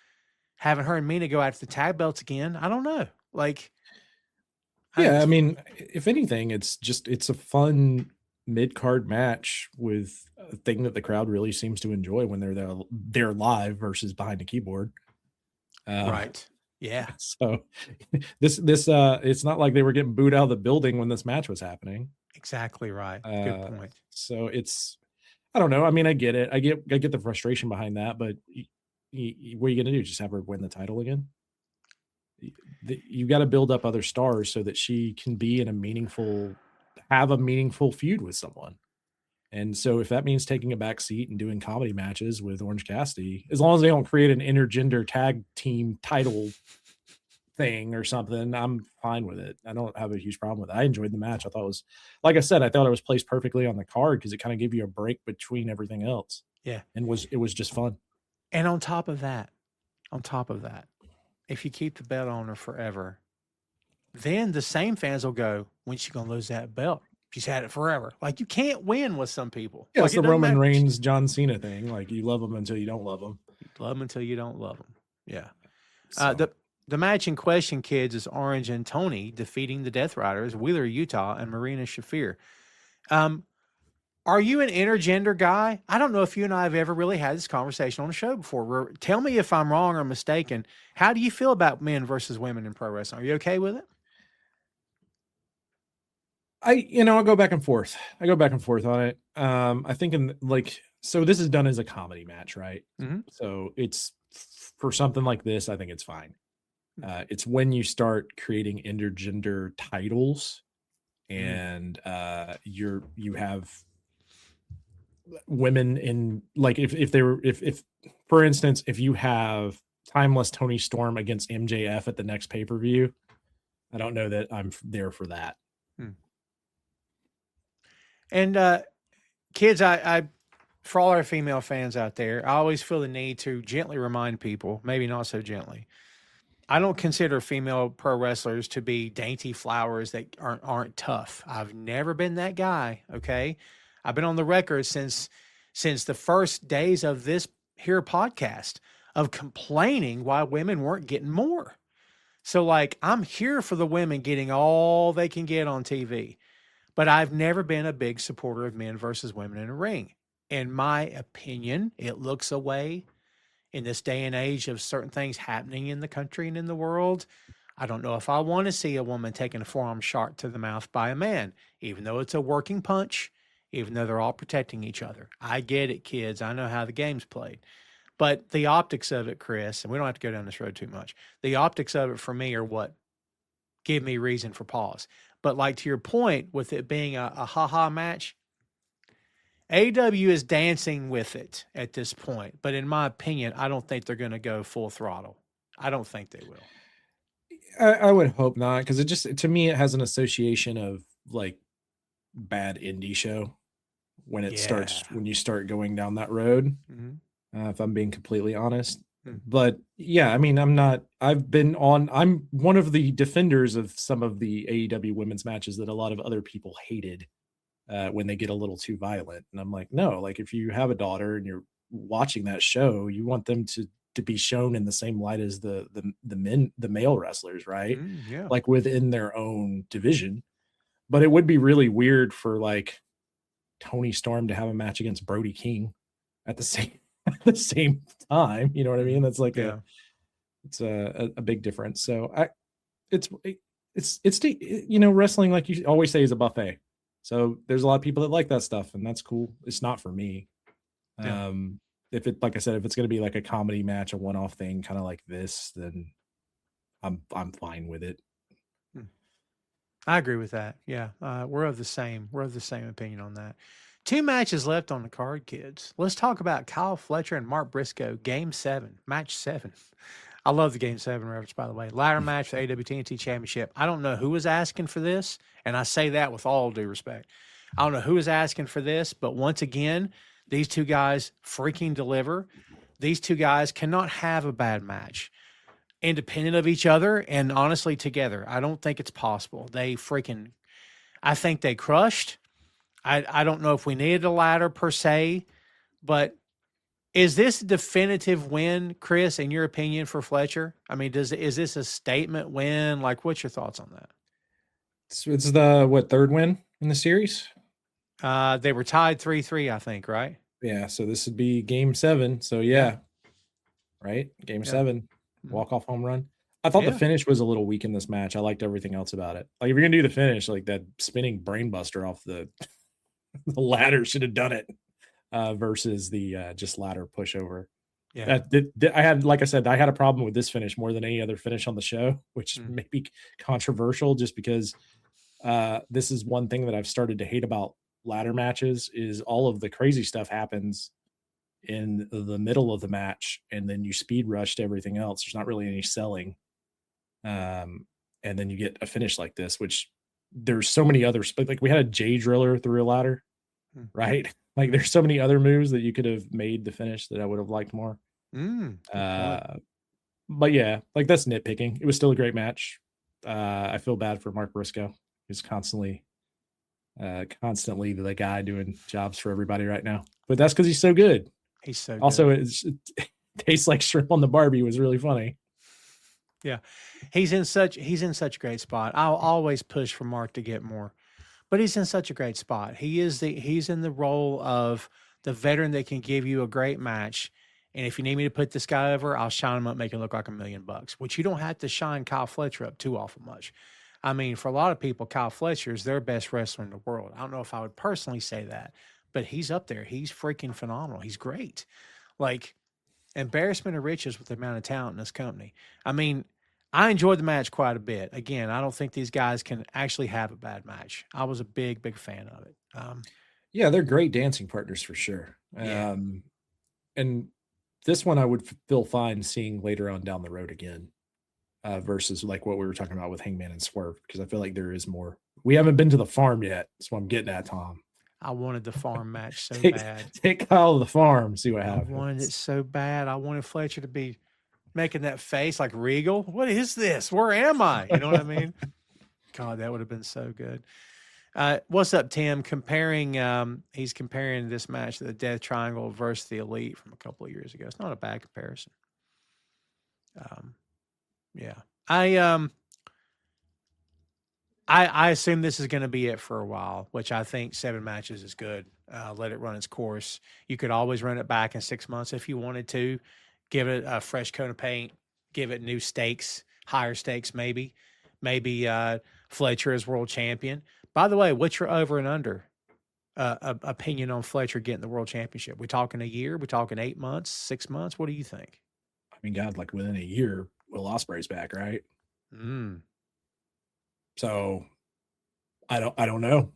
having her and Mina go after the tag belts again. I don't know. Like, yeah, I mean, if anything, it's a fun mid-card match with a thing that the crowd really seems to enjoy when they're live versus behind a keyboard. Right. Yeah. So this it's not like they were getting booed out of the building when this match was happening. Exactly right. Good point. So I don't know. I mean, I get it. I get the frustration behind that, but what are you going to do? Just have her win the title again? You got to build up other stars so that she can be have a meaningful feud with someone. And so if that means taking a back seat and doing comedy matches with Orange Cassidy, as long as they don't create an intergender tag team title thing or something, I'm fine with it. I don't have a huge problem with it. I enjoyed the match. I thought like I said, I thought it was placed perfectly on the card because it kind of gave you a break between everything else. Yeah. And it was just fun. And on top of that, if you keep the belt on her forever, then the same fans will go, when's she going to lose that belt? She's had it forever. Like, you can't win with some people. Yeah, Like, it's it the doesn't Roman matter. Reigns, John Cena thing. Like, you love them until you don't love them. Love them until you don't love them. Yeah. So, The match in question, kids, is Orange and Tony defeating the Death Riders, Wheeler Utah and Marina Shafir. Are you an intergender guy? I don't know if you and I have ever really had this conversation on the show before. Tell me if I'm wrong or mistaken. How do you feel about men versus women in pro wrestling? Are you okay with it? I'll go back and forth. I go back and forth on it. I think so this is done as a comedy match, right? Mhm. So it's for something like this, I think it's fine. It's when you start creating intergender titles and you have women in, like, if for instance, if you have Timeless Tony Storm against MJF at the next pay-per-view, I don't know that I'm there for that. And kids, I for all our female fans out there, I always feel the need to gently remind people, maybe not so gently. I don't consider female pro wrestlers to be dainty flowers that aren't tough. I've never been that guy. Okay, I've been on the record since the first days of this here podcast of complaining why women weren't getting more. So, like, I'm here for the women getting all they can get on TV, but I've never been a big supporter of men versus women in a ring. In my opinion, it looks away in this day and age of certain things happening in the country and in the world. I don't know if I want to see a woman taking a forearm shot to the mouth by a man, even though it's a working punch, even though they're all protecting each other. I get it, kids. I know how the game's played. But the optics of it, Chris, and we don't have to go down this road too much, the optics of it for me are what give me reason for pause. But like to your point, with it being a ha-ha match, AEW is dancing with it at this point. But in my opinion, I don't think they're going to go full throttle. I don't think they will. I would hope not, because it just, to me, it has an association of like bad indie show when it starts, when you start going down that road. If I'm being completely honest. But yeah, I mean, I'm one of the defenders of some of the AEW women's matches that a lot of other people hated when they get a little too violent. And I'm like, no, like, if you have a daughter and you're watching that show, you want them to be shown in the same light as the male wrestlers, right? Yeah. Like within their own division. But it would be really weird for like Tony Storm to have a match against Brody King at the same time. You know what I mean? That's like it's a big difference. So it's wrestling, like you always say, is a buffet. So there's a lot of people that like that stuff, and that's cool. It's not for me. If it, like I said, if it's going to be like a comedy match, a one-off thing, kind of like this, then I'm fine with it. I agree with that. Yeah, we're of the same opinion on that. 2 matches left on the card, kids. Let's talk about Kyle Fletcher and Mark Briscoe, Game 7, Match 7. I love the Game 7 reference, by the way. Ladder match for AEW TNT Championship. I don't know who was asking for this, and I say that with all due respect. I don't know who was asking for this, but once again, these two guys freaking deliver. These two guys cannot have a bad match independent of each other and honestly together. I don't think it's possible. I think they crushed. I don't know if we needed a ladder per se, but is this a definitive win, Chris, in your opinion, for Fletcher? I mean, is this a statement win? Like, what's your thoughts on that? It's the third win in the series? They were tied 3-3, I think, right? Yeah, so this would be Game 7. So yeah. Right? Game 7. Walk-off home run. I thought the finish was a little weak in this match. I liked everything else about it. Like, if you're gonna do the finish, like that spinning brainbuster off the ladder should have done it versus the just ladder pushover. Yeah, I had, like I said, I had a problem with this finish more than any other finish on the show, which may be controversial, just because this is one thing that I've started to hate about ladder matches is all of the crazy stuff happens in the middle of the match, and then you speed rush to everything else. There's not really any selling, and then you get a finish like this, which there's so many other, like we had a J driller through a ladder, right? Like there's so many other moves that you could have made the finish that I would have liked more. But yeah, like that's nitpicking. It was still a great match. I feel bad for Mark Briscoe. He's constantly the guy doing jobs for everybody right now. But that's because he's so good. He's so good. Also, it tastes like shrimp on the Barbie was really funny. Yeah. He's in such a great spot. I'll always push for Mark to get more. But he's in such a great spot. He's in the role of the veteran that can give you a great match. And if you need me to put this guy over, I'll shine him up, make it look like $1 million, which you don't have to shine Kyle Fletcher up too awful much. I mean, for a lot of people, Kyle Fletcher is their best wrestler in the world. I don't know if I would personally say that, but he's up there. He's freaking phenomenal. He's great. Like, embarrassment of riches with the amount of talent in this company. I mean, I enjoyed the match quite a bit. Again, I don't think these guys can actually have a bad match. I was a big, big fan of it. Yeah, they're great dancing partners for sure. Yeah. And this one I would feel fine seeing later on down the road again, versus like what we were talking about with Hangman and Swerve, because I feel like there is more. We haven't been to the farm yet. That's what I'm getting at, Tom. I wanted the farm match so bad. Take Kyle to the farm, see what happens. I wanted it so bad. I wanted Fletcher to be making that face like Regal. What is this? Where am I? You know what I mean? God, that would have been so good. What's up, Tim? He's comparing this match to the Death Triangle versus the Elite from a couple of years ago. It's not a bad comparison. Yeah. I assume this is going to be it for a while, which I think 7 matches is good. Let it run its course. You could always run it back in 6 months if you wanted to. Give it a fresh coat of paint. Give it new stakes, higher stakes maybe. Maybe Fletcher is world champion. By the way, what's your over and under opinion on Fletcher getting the world championship? We talking a year? We talking 8 months, 6 months? What do you think? I mean, God, like within a year, Will Ospreay's back, right? So I don't know.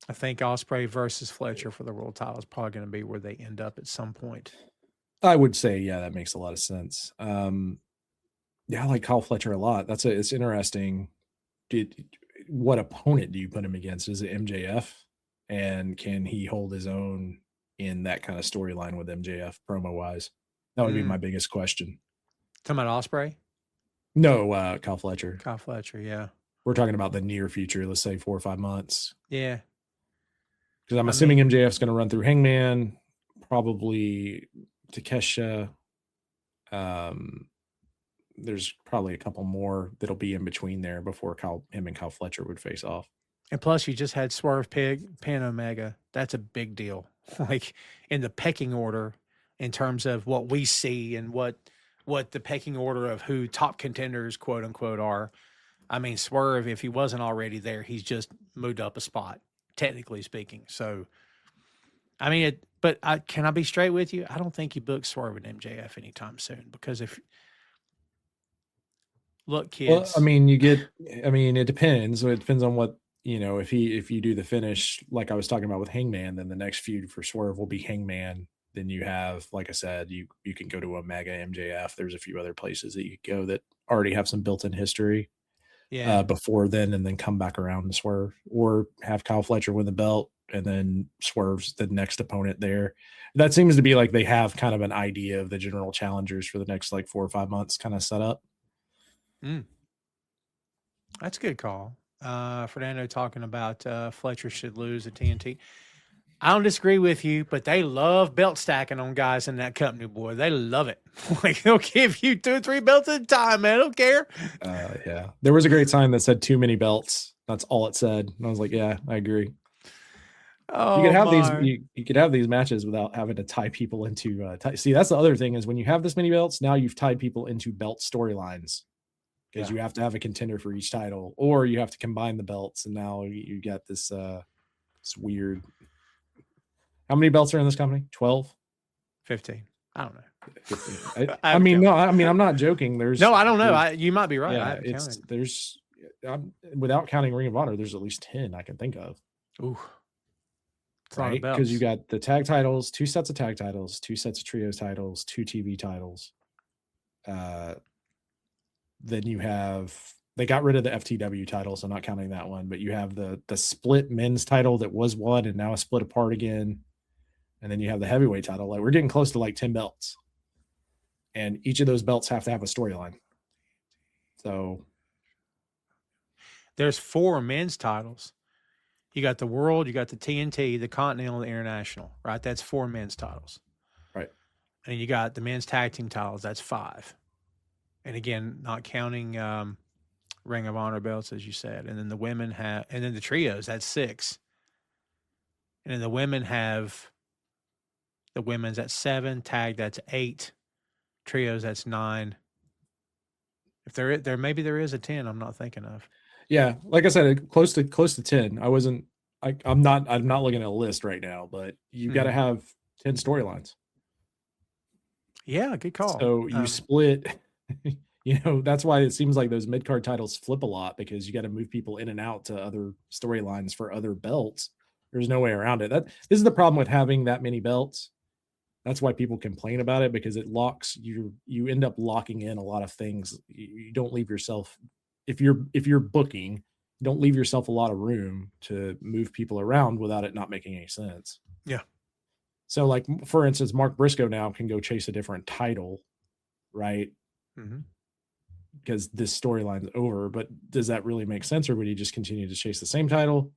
I think Ospreay versus Fletcher for the world title is probably going to be where they end up at some point. I would say, yeah, that makes a lot of sense. Yeah, I like Kyle Fletcher a lot. It's interesting. What opponent do you put him against? Is it MJF? And can he hold his own in that kind of storyline with MJF promo wise? That would be my biggest question. Talking about Ospreay? No, Kyle Fletcher. Kyle Fletcher, yeah. We're talking about the near future, let's say 4 or 5 months. Yeah. Because I'm assuming MJF's going to run through Hangman, probably Takesha. There's probably a couple more that'll be in between there before him and Kyle Fletcher would face off. And plus, you just had Swerve Pin Omega. That's a big deal. Like in the pecking order, in terms of what we see and what the pecking order of who top contenders, quote unquote, are. I mean, Swerve, if he wasn't already there, he's just moved up a spot, technically speaking. So, I mean, can I be straight with you? I don't think you book Swerve and MJF anytime soon, because look, kids. Well, I mean, it depends. It depends on what, if you do the finish, like I was talking about with Hangman, then the next feud for Swerve will be Hangman. Then you have, like I said, you can go to Omega, MJF. There's a few other places that you could go that already have some built-in history before then, and then come back around to Swerve, or have Kyle Fletcher win the belt and then Swerve's the next opponent there. That seems to be like they have kind of an idea of the general challengers for the next like 4 or 5 months kind of set up. That's a good call. Fernando talking about Fletcher should lose at TNT. I don't disagree with you, but they love belt stacking on guys in that company, boy. They love it. Like, they'll give you 2 or 3 belts at a time, man. I don't care. Yeah. There was a great sign that said too many belts. That's all it said. And I was like, yeah, I agree. Oh, you could have you could have these matches without having to tie people into see, that's the other thing, is when you have this many belts, now you've tied people into belt storylines, because you have to have a contender for each title, or you have to combine the belts, and now you got this weird. How many belts are in this company? 12? 15. I don't know. 15. I'm not joking. I don't know. You might be right. Yeah, without counting Ring of Honor, there's at least 10 I can think of. Ooh. Right? Because you got the tag titles, 2 sets of tag titles, 2 sets of trios titles, 2 TV titles. Then they got rid of the FTW title, so not counting that one, but you have the split men's title that was one and now is split apart again. And then you have the heavyweight title. Like, we're getting close to like 10 belts. and each of those belts have to have a storyline. So there's 4 men's titles. You got the world, you got the TNT, the Continental, the International, right? That's 4 men's titles. right. And you got the men's tag team titles. That's 5. And again, not counting Ring of Honor belts, as you said. And then the women have, and then the trios, that's 6. And then the women have, the women's that's 7, tag that's 8, trios that's 9. If there maybe there is a 10 I'm not thinking of. Yeah, like I said, close to 10. I'm not looking at a list right now, but you got to have 10 storylines. Yeah, good call. So you split, that's why it seems like those mid-card titles flip a lot, because you got to move people in and out to other storylines for other belts. There's no way around it. This is the problem with having that many belts. That's why people complain about it, because it locks you end up locking in a lot of things. You don't leave yourself, if you're booking, don't leave yourself a lot of room to move people around without it not making any sense. Yeah. So, like, for instance, Mark Briscoe now can go chase a different title, right? Mm-hmm. Because this storyline's over. But does that really make sense, or would he just continue to chase the same title?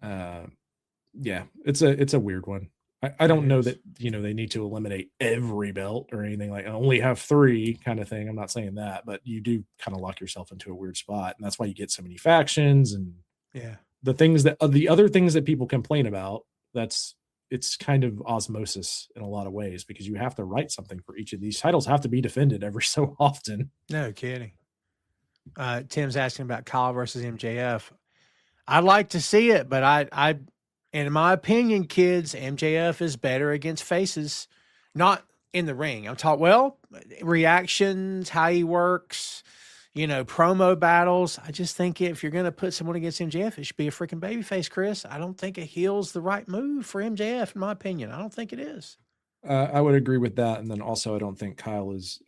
Yeah, it's a weird one. I don't know that, they need to eliminate every belt or anything, like only have 3 kind of thing. I'm not saying that, but you do kind of lock yourself into a weird spot. And that's why you get so many factions and the other things that people complain about. It's kind of osmosis in a lot of ways, because you have to write something for each of these titles, have to be defended every so often. No kidding. Tim's asking about Kyle versus MJF. I'd like to see it, but I in my opinion, kids, MJF is better against faces, not in the ring. I'm talking, reactions, how he works, promo battles. I just think if you're going to put someone against MJF, it should be a freaking babyface, Chris. I don't think a heel's the right move for MJF, in my opinion. I don't think it is. I would agree with that. And then also, I don't think Kyle is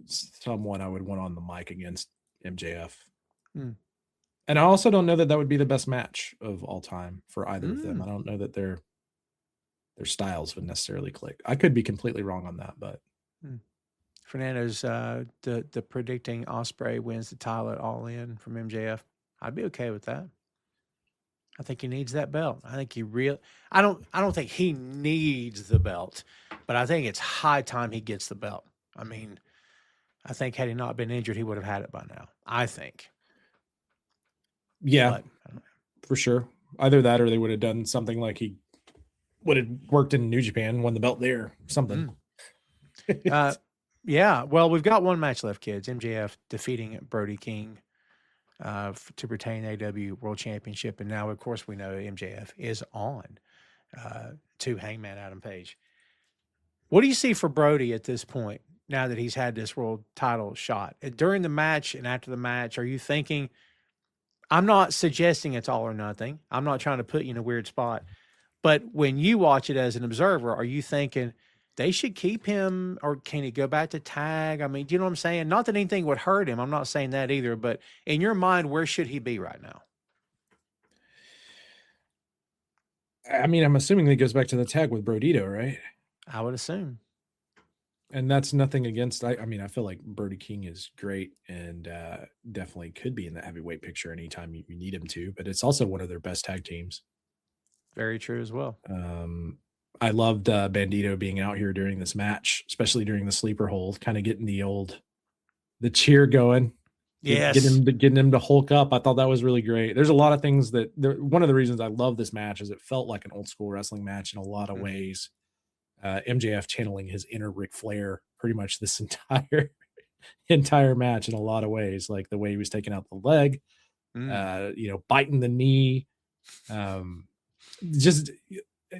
someone I would want on the mic against MJF. And I also don't know that would be the best match of all time for either of them. I don't know that their styles would necessarily click. I could be completely wrong on that, but Fernando's the predicting Ospreay wins the title at All In from MJF. I'd be okay with that. I think he needs that belt. I think I don't think he needs the belt, but I think it's high time he gets the belt. I mean, I think had he not been injured, he would have had it by now. I think. Yeah, for sure. Either that, or they would have done something like he would have worked in New Japan, won the belt there, something. Yeah. Well, we've got one match left, kids. MJF defeating Brody King to retain AEW World Championship. And now, of course, we know MJF is on to Hangman Adam Page. What do you see for Brody at this point, now that he's had this world title shot? During the match and after the match, are you thinking, I'm not suggesting it's all or nothing. I'm not trying to put you in a weird spot. But when you watch it as an observer, are you thinking they should keep him, or can he go back to tag? I mean, do you know what I'm saying? Not that anything would hurt him. I'm not saying that either. But in your mind, where should he be right now? I mean, I'm assuming that he goes back to the tag with Brodito, right? I would assume. And that's nothing against, I mean, I feel like Brody King is great and definitely could be in the heavyweight picture anytime you need him to, but it's also one of their best tag teams. Very true as well. I loved Bandito being out here during this match, especially during the sleeper hold, kind of getting the cheer going. Yes. Getting him to Hulk up. I thought that was really great. There's a lot of things one of the reasons I love this match is it felt like an old school wrestling match in a lot of ways. MJF channeling his inner Ric Flair pretty much this entire match in a lot of ways, like the way he was taking out the leg, biting the knee, just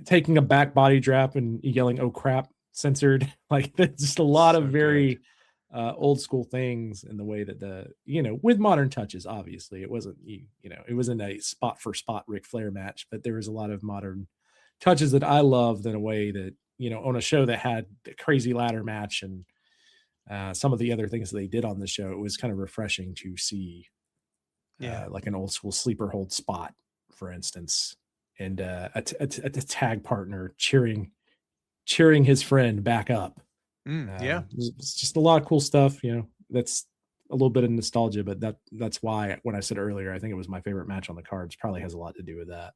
taking a back body drop and yelling, "Oh crap," censored. Like, just a lot of very old school things in the way that with modern touches. Obviously, it wasn't it wasn't a spot for spot Ric Flair match, but there was a lot of modern touches that I loved in a way that, on a show that had a crazy ladder match and some of the other things that they did on the show, it was kind of refreshing to see, like an old school sleeper hold spot, for instance, and a tag partner cheering his friend back up Yeah. It's just a lot of cool stuff. That's a little bit of nostalgia, but that's why when I said earlier, I think it was my favorite match on the cards. Probably has a lot to do with that.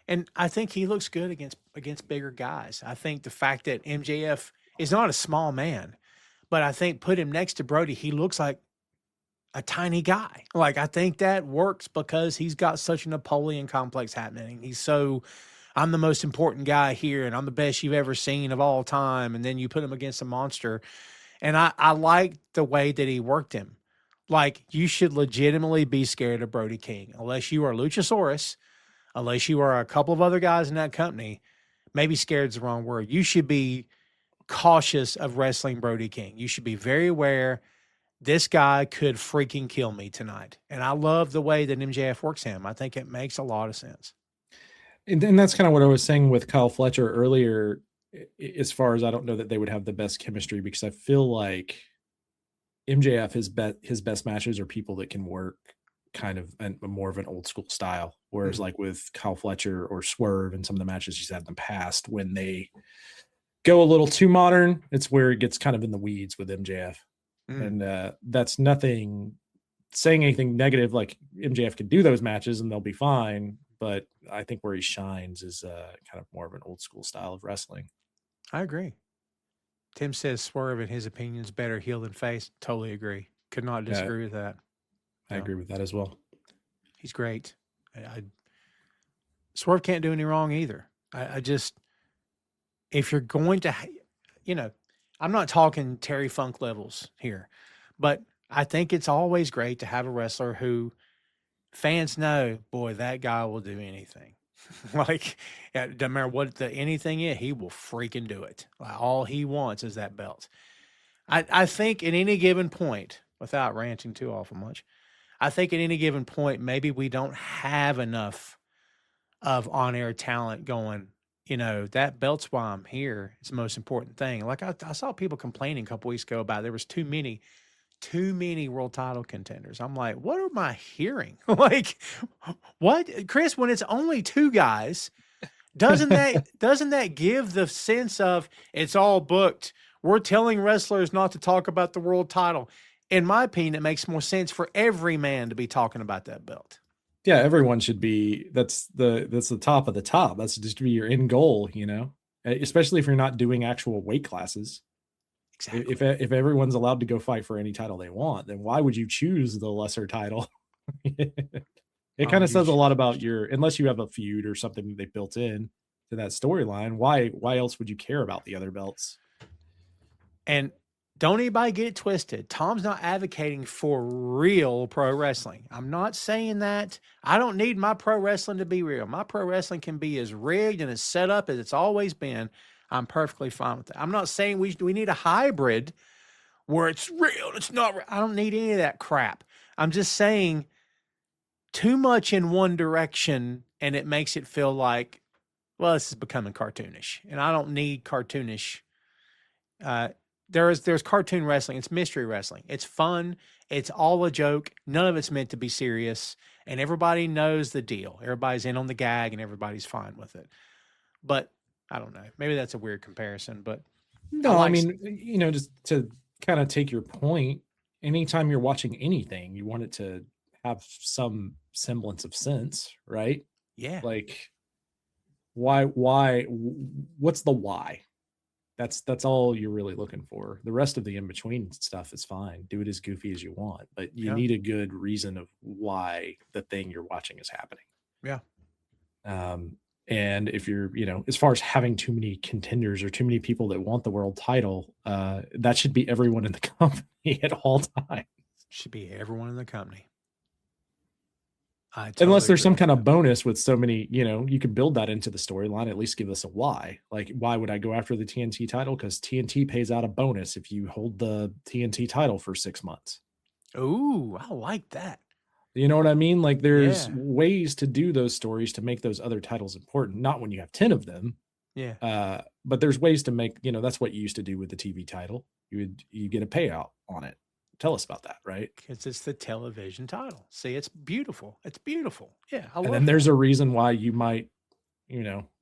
And I think he looks good against bigger guys. I think the fact that MJF is not a small man, but I think put him next to Brody, he looks like a tiny guy. Like, I think that works because he's got such a Napoleon complex happening. He's so, I'm the most important guy here and I'm the best you've ever seen of all time. And then you put him against a monster. And I like the way that he worked him. Like, you should legitimately be scared of Brody King unless you are Luchasaurus, unless you are a couple of other guys in that company. Maybe scared is the wrong word. You should be cautious of wrestling Brody King. You should be very aware this guy could freaking kill me tonight. And I love the way that MJF works him. I think it makes a lot of sense. And then that's kind of what I was saying with Kyle Fletcher earlier, as far as I don't know that they would have the best chemistry, because I feel like MJF, his best matches are people that can work kind of more of an old school style. Whereas like with Kyle Fletcher or Swerve and some of the matches he's had in the past, when they go a little too modern, it's where it gets kind of in the weeds with MJF. And that's nothing saying anything negative. Like, MJF can do those matches and they'll be fine. But I think where he shines is kind of more of an old school style of wrestling. I agree. Tim says Swerve, in his opinion, is better heel than face. Totally agree. Could not disagree with that. I agree with that as well. He's great. Swerve can't do any wrong either. I just, if you're going to, I'm not talking Terry Funk levels here, but I think it's always great to have a wrestler who fans know, boy, that guy will do anything. Like, it doesn't matter what anything is, he will freaking do it. Like, all he wants is that belt. I think at any given point, without ranting too awful much, I think at any given point, maybe we don't have enough of on-air talent going, that belt's why I'm here. It's the most important thing. Like, I saw people complaining a couple weeks ago about there was too many world title contenders. I'm like, what am I hearing? Like, what, Chris, when it's only two guys, doesn't that give the sense of it's all booked? We're telling wrestlers not to talk about the world title. In my opinion, it makes more sense for every man to be talking about that belt. Yeah, everyone should be. That's the top of the top. That's just to be your end goal, especially if you're not doing actual weight classes. Exactly. If everyone's allowed to go fight for any title they want, then why would you choose the lesser title? It kind of says a lot about unless you have a feud or something that they built in to that storyline. Why else would you care about the other belts? And don't anybody get it twisted. Tom's not advocating for real pro wrestling. I'm not saying that. I don't need my pro wrestling to be real. My pro wrestling can be as rigged and as set up as it's always been. I'm perfectly fine with that. I'm not saying we need a hybrid where it's real, it's not real. I don't need any of that crap. I'm just saying too much in one direction, and it makes it feel like, well, this is becoming cartoonish. And I don't need cartoonish. There's cartoon wrestling. It's mystery wrestling. It's fun. It's all a joke. None of it's meant to be serious. And everybody knows the deal. Everybody's in on the gag and everybody's fine with it. But I don't know. Maybe that's a weird comparison, but no, I mean, just to kind of take your point, anytime you're watching anything, you want it to have some semblance of sense, right? Yeah. Like, why, what's the why? That's all you're really looking for. The rest of the in-between stuff is fine. Do it as goofy as you want, but you need a good reason of why the thing you're watching is happening. Yeah. And if you're, as far as having too many contenders or too many people that want the world title, that should be everyone in the company at all times. Should be everyone in the company. Unless there's some kind of bonus with so many, you could build that into the storyline, at least give us a why. Like, why would I go after the TNT title? Because TNT pays out a bonus if you hold the TNT title for 6 months. Ooh, I like that. You know what I mean? Like, there's ways to do those stories to make those other titles important. Not when you have 10 of them. Yeah. But there's ways to make, that's what you used to do with the TV title. You get a payout on it. Tell us about that, right? Because it's the television title. See, it's beautiful. It's beautiful. Yeah. I love and then there's a reason why you might,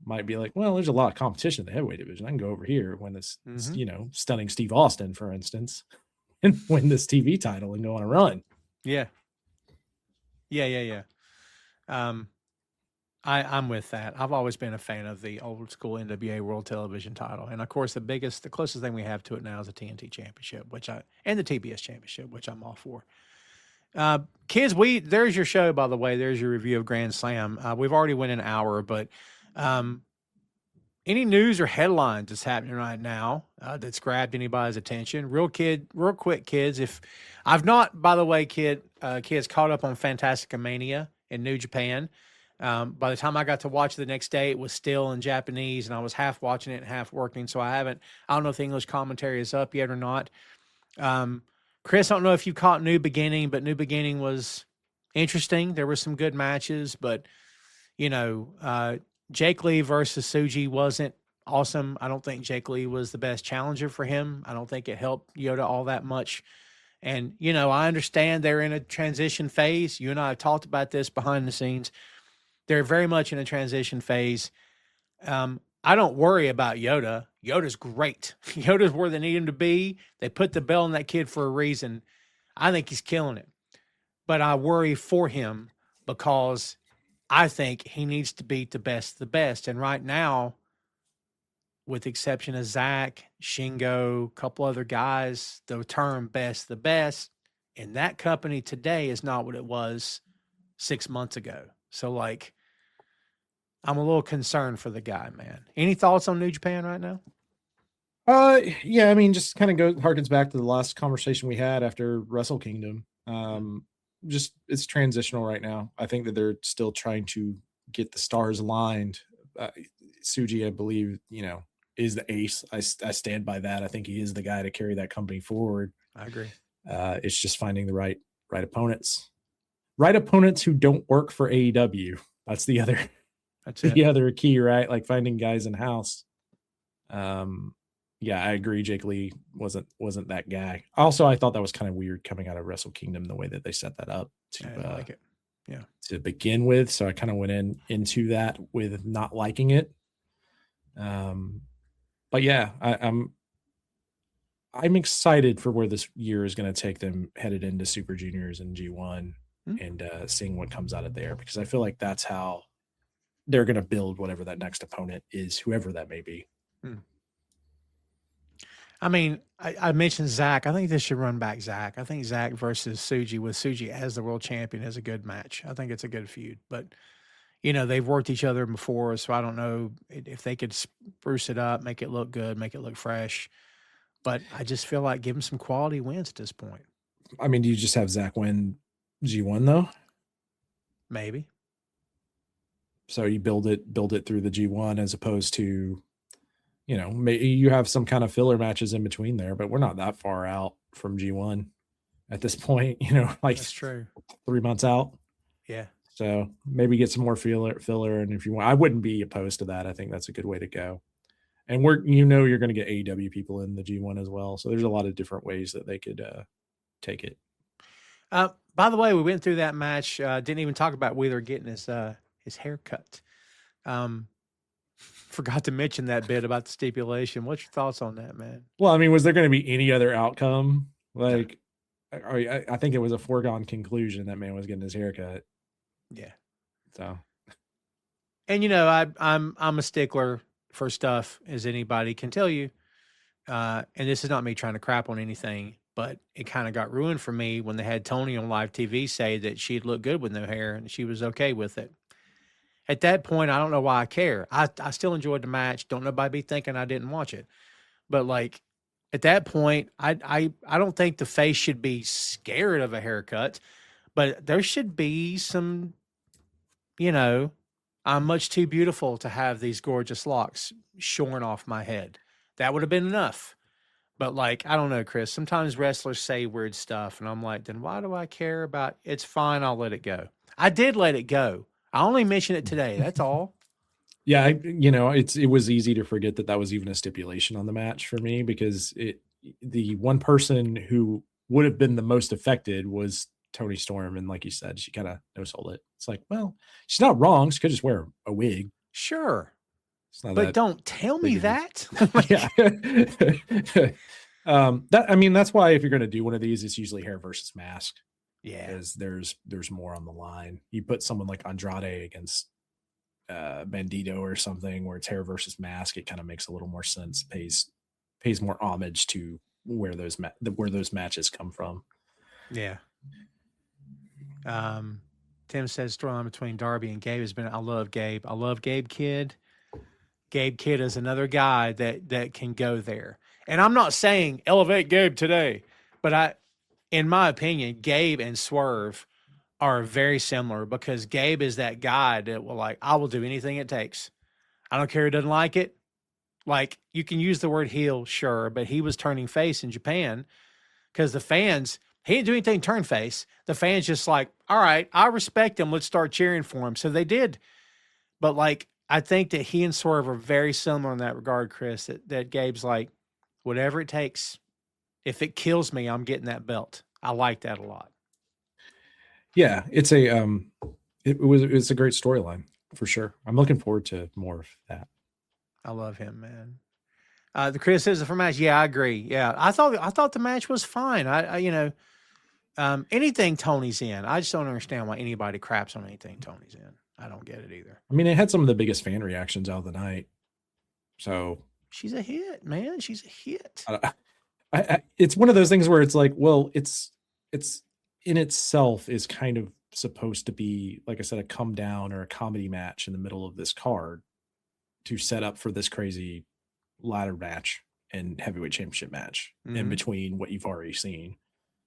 might be like, well, there's a lot of competition in the heavyweight division. I can go over here when this, Mhm. stunning Steve Austin, for instance, and win this TV title and go on a run. Yeah. Yeah. I'm with that. I've always been a fan of the old school NWA World Television title, and of course, the closest thing we have to it now is the TNT Championship, and the TBS Championship, which I'm all for. Kids, there's your show, by the way. There's your review of Grand Slam. We've already went an hour, but any news or headlines that's happening right now that's grabbed anybody's attention? Real quick, kids. If I've not, by the way, kids caught up on Fantastica Mania in New Japan. By the time I got to watch it the next day, it was still in Japanese, and I was half watching it and half working. So I don't know if the English commentary is up yet or not. Chris, I don't know if you caught New Beginning, but New Beginning was interesting. There were some good matches, but Jake Lee versus Suji wasn't awesome. I don't think Jake Lee was the best challenger for him. I don't think it helped Yoda all that much. And, I understand they're in a transition phase. You and I have talked about this behind the scenes. They're very much in a transition phase. I don't worry about Yoda. Yoda's great. Yoda's where they need him to be. They put the bell on that kid for a reason. I think he's killing it. But I worry for him because I think he needs to beat the best of the best. And right now, with the exception of Zach, Shingo, a couple other guys, the term best the best in that company today is not what it was 6 months ago. So, I'm a little concerned for the guy, man. Any thoughts on New Japan right now? Yeah, I mean, just kind of harkens back to the last conversation we had after Wrestle Kingdom. Just it's transitional right now. I think that they're still trying to get the stars aligned. Suji, I believe, is the ace. I stand by that. I think he is the guy to carry that company forward. I agree. It's just finding the right opponents who don't work for AEW. That's the other. That's the other key, right? Like finding guys in house. Yeah, I agree. Jake Lee wasn't that guy. Also, I thought that was kind of weird coming out of Wrestle Kingdom, the way that they set that up to begin with. So I kind of went into that with not liking it. But yeah, I'm excited for where this year is going to take them headed into Super Juniors and G1 and seeing what comes out of there, because I feel like that's how they're going to build whatever that next opponent is, whoever that may be. I mean, I mentioned Zach. I think they should run back Zach. I think Zach versus Suji with Suji as the world champion is a good match. I think it's a good feud. But, they've worked each other before, so I don't know if they could spruce it up, make it look good, make it look fresh. But I just feel like give them some quality wins at this point. I mean, do you just have Zach win G1 though? Maybe. So you build it through the G1 as opposed to, maybe you have some kind of filler matches in between there, but we're not that far out from G1 at this point, That's true. 3 months out. Yeah. So maybe get some more filler. And if you want, I wouldn't be opposed to that. I think that's a good way to go. And you're going to get AEW people in the G1 as well. So there's a lot of different ways that they could take it. By the way, we went through that match. Didn't even talk about Wheeler getting his haircut. Forgot to mention that bit about the stipulation. What's your thoughts on that, man? Well, I mean, was there going to be any other outcome? Like, I think it was a foregone conclusion that man was getting his haircut. Yeah. So, and I'm a stickler for stuff, as anybody can tell you. And this is not me trying to crap on anything, but it kind of got ruined for me when they had Tony on live TV say that she'd look good with no hair and she was okay with it. At that point, I don't know why I care. I still enjoyed the match. Don't nobody be thinking I didn't watch it. But at that point, I don't think the face should be scared of a haircut, but there should be some, I'm much too beautiful to have these gorgeous locks shorn off my head. That would have been enough. But I don't know, Chris, sometimes wrestlers say weird stuff and I'm like, then why do I care about it? It's fine. I'll let it go. I did let it go. I only mentioned it today. That's all. Yeah. It was easy to forget that was even a stipulation on the match for me, because the one person who would have been the most affected was Tony Storm. And like you said, she kind of no-sold it. It's like, well, she's not wrong. She could just wear a wig. Sure. It's not But that don't tell me big of a- that. Like, Yeah. I mean, that's why if you're going to do one of these, it's usually hair versus mask, yeah. because there's more on the line. You put someone like Andrade against Bandito or something where it's hair versus mask, it kind of makes a little more sense, pays more homage to where those matches come from. Yeah. Tim says storyline between Darby and Gabe has been. I love Gabe. I love Gabe Kidd. Gabe Kidd is another guy that can go there. And I'm not saying elevate Gabe today, but in my opinion, Gabe and Swerve are very similar because Gabe is that guy that will I will do anything it takes. I don't care who doesn't like it. Like, you can use the word heel, sure, but he was turning face in Japan because the fans, he didn't do anything turn face. The fans just all right, I respect him. Let's start cheering for him. So they did. But I think that he and Swerve are very similar in that regard, Chris, that Gabe's whatever it takes. If it kills me, I'm getting that belt. I like that a lot. Yeah, it's it's a great storyline for sure. I'm looking forward to more of that. I love him, man. The criticism for match, yeah, I agree. Yeah, I thought the match was fine. Anything Tony's in, I just don't understand why anybody craps on anything Tony's in. I don't get it either. I mean, it had some of the biggest fan reactions out of the night. So she's a hit, man. She's a hit. It's one of those things where it's well, it's in itself is kind of supposed to be, like I said, a come down or a comedy match in the middle of this card to set up for this crazy ladder match and heavyweight championship match in between what you've already seen.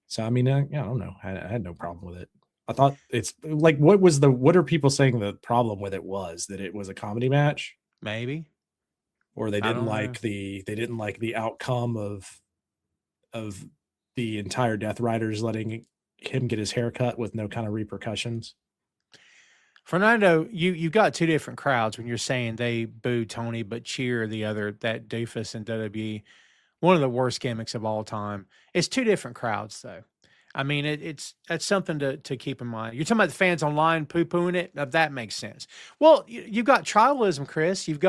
So, I mean, I don't know. I had no problem with it. I thought it's what are people saying the problem with it was? That it was a comedy match? Maybe. Or they didn't like the outcome of the entire Death Riders letting him get his hair cut with no kind of repercussions. Fernando, you got two different crowds when you're saying they boo Tony but cheer that doofus in WWE. One of the worst gimmicks of all time. It's two different crowds, though. I mean, that's something to keep in mind. You're talking about the fans online poo-pooing it. That makes sense. Well, you've got tribalism, Chris. And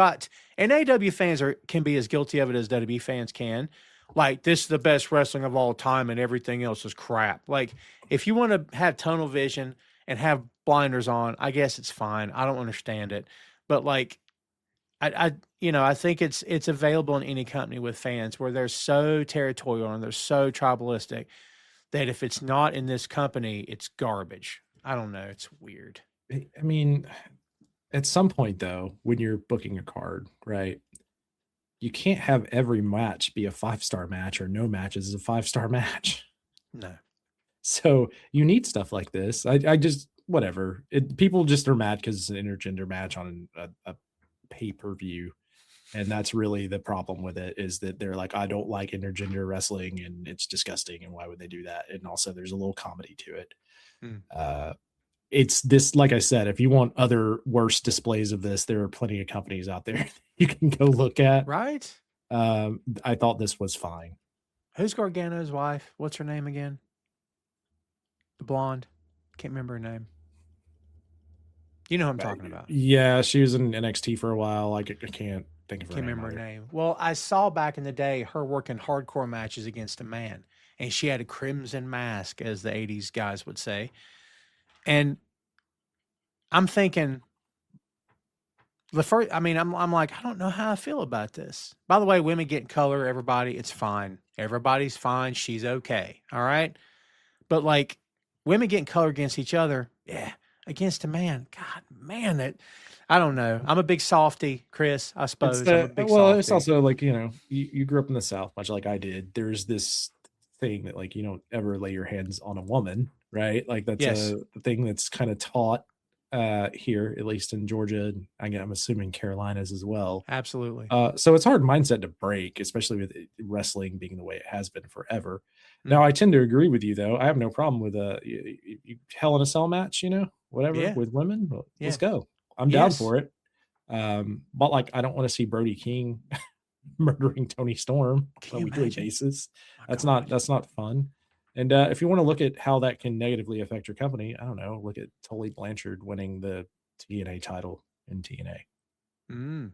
AEW fans can be as guilty of it as WWE fans can. This is the best wrestling of all time and everything else is crap. If you want to have tunnel vision and have blinders on, I guess it's fine. I don't understand it. But I think it's available in any company with fans where they're so territorial and they're so tribalistic that if it's not in this company, it's garbage. I don't know. It's weird. I mean, at some point though, when you're booking a card, right? You can't have every match be a 5-star match or no matches is a 5-star match. No. So you need stuff like this. I just, whatever. People just are mad because it's an intergender match on a pay-per-view. And that's really the problem with it, is that they're I don't like intergender wrestling and it's disgusting. And why would they do that? And also there's a little comedy to it. It's this, like I said, if you want other worse displays of this, there are plenty of companies out there you can go look at. Right. I thought this was fine. Who's Gargano's wife? What's her name again? The blonde. Can't remember her name. You know who I'm talking about. Yeah, she was in NXT for a while. I can't think of her name. Can't remember her name. Well, I saw back in the day her working hardcore matches against a man, and she had a crimson mask, as the 80s guys would say. And I'm thinking, I'm like, I don't know how I feel about this. By the way, women get color, everybody, it's fine. Everybody's fine. She's okay. All right. But women getting color against each other, yeah, against a man. God, man, I don't know. I'm a big softy, Chris, I suppose. Softy. It's also you grew up in the South, much like I did. There's this thing that you don't ever lay your hands on a woman, right? That's a thing that's kind of taught here, at least in Georgia. I'm assuming Carolinas as well. Absolutely. So it's a hard mindset to break, especially with wrestling being the way it has been forever. Now, I tend to agree with you, though. I have no problem with you Hell in a Cell match, whatever, with women. Let's go. I'm down for it. But I don't want to see Brody King murdering Tony Storm on a weekly basis. That's not fun. And if you want to look at how that can negatively affect your company, I don't know, look at Tully Blanchard winning the TNA title in TNA. Mm.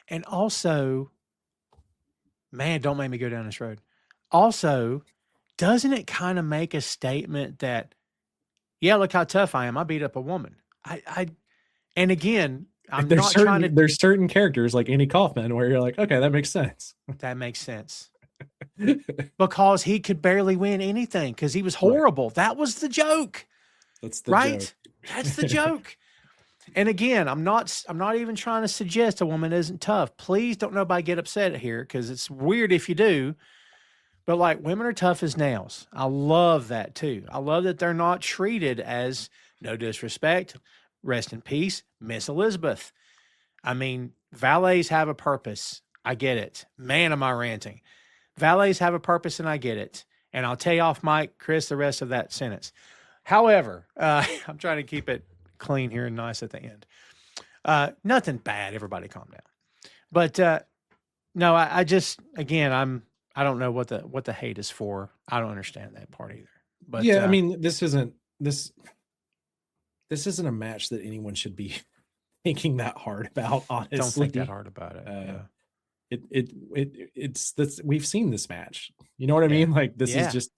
And also, man, don't make me go down this road. Also, doesn't it kind of make a statement that, yeah, look how tough I am. I beat up a woman. And again, I'm There's not trying to. there's certain characters like Andy Kaufman where you're like, okay, that makes sense. That makes sense. Because he could barely win anything because he was horrible. Right. That was the joke. That's the right. joke. That's the joke. And again, I'm not even trying to suggest a woman isn't tough. Please don't nobody get upset here because it's weird if you do. But like, women are tough as nails. I love that too. I love that they're not treated as, no disrespect, rest in peace, Miss Elizabeth. I mean, valets have a purpose. I get it. Man, am I ranting. Valets have a purpose, and I get it. And I'll tell you off mic, Chris, the rest of that sentence. However, I'm trying to keep it clean here and nice at the end. Nothing bad. Everybody calm down. But no, I just, again, I don't know what the hate is for. I don't understand that part either. But yeah, I mean, this isn't a match that anyone should be thinking that hard about. Honestly, don't think that hard about it. Yeah. It's this, we've seen this match. You know what I mean? Like, this is just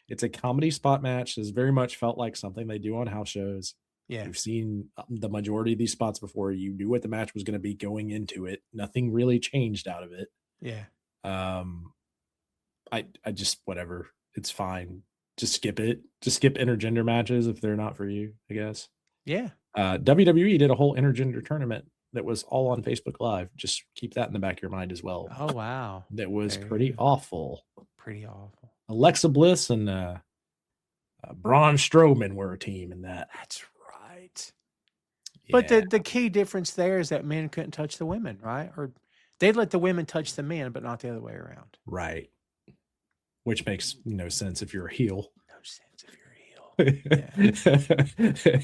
it's a comedy spot match. It's very much felt like something they do on house shows. Yeah, you've seen the majority of these spots before. You knew what the match was going to be going into it. Nothing really changed out of it. Yeah. I just, whatever. It's fine. Just skip it. Just skip intergender matches if they're not for you, I guess. Yeah. WWE did a whole intergender tournament that was all on Facebook Live. Just keep that in the back of your mind as well. Oh, wow. That was pretty awful. Pretty awful. Alexa Bliss and Braun Strowman were a team in that. That's right. Yeah. But the key difference there is that men couldn't touch the women, right? Or they'd let the women touch the men, but not the other way around. Right. Which makes no sense if you're a heel. No sense if you're a heel. Yeah.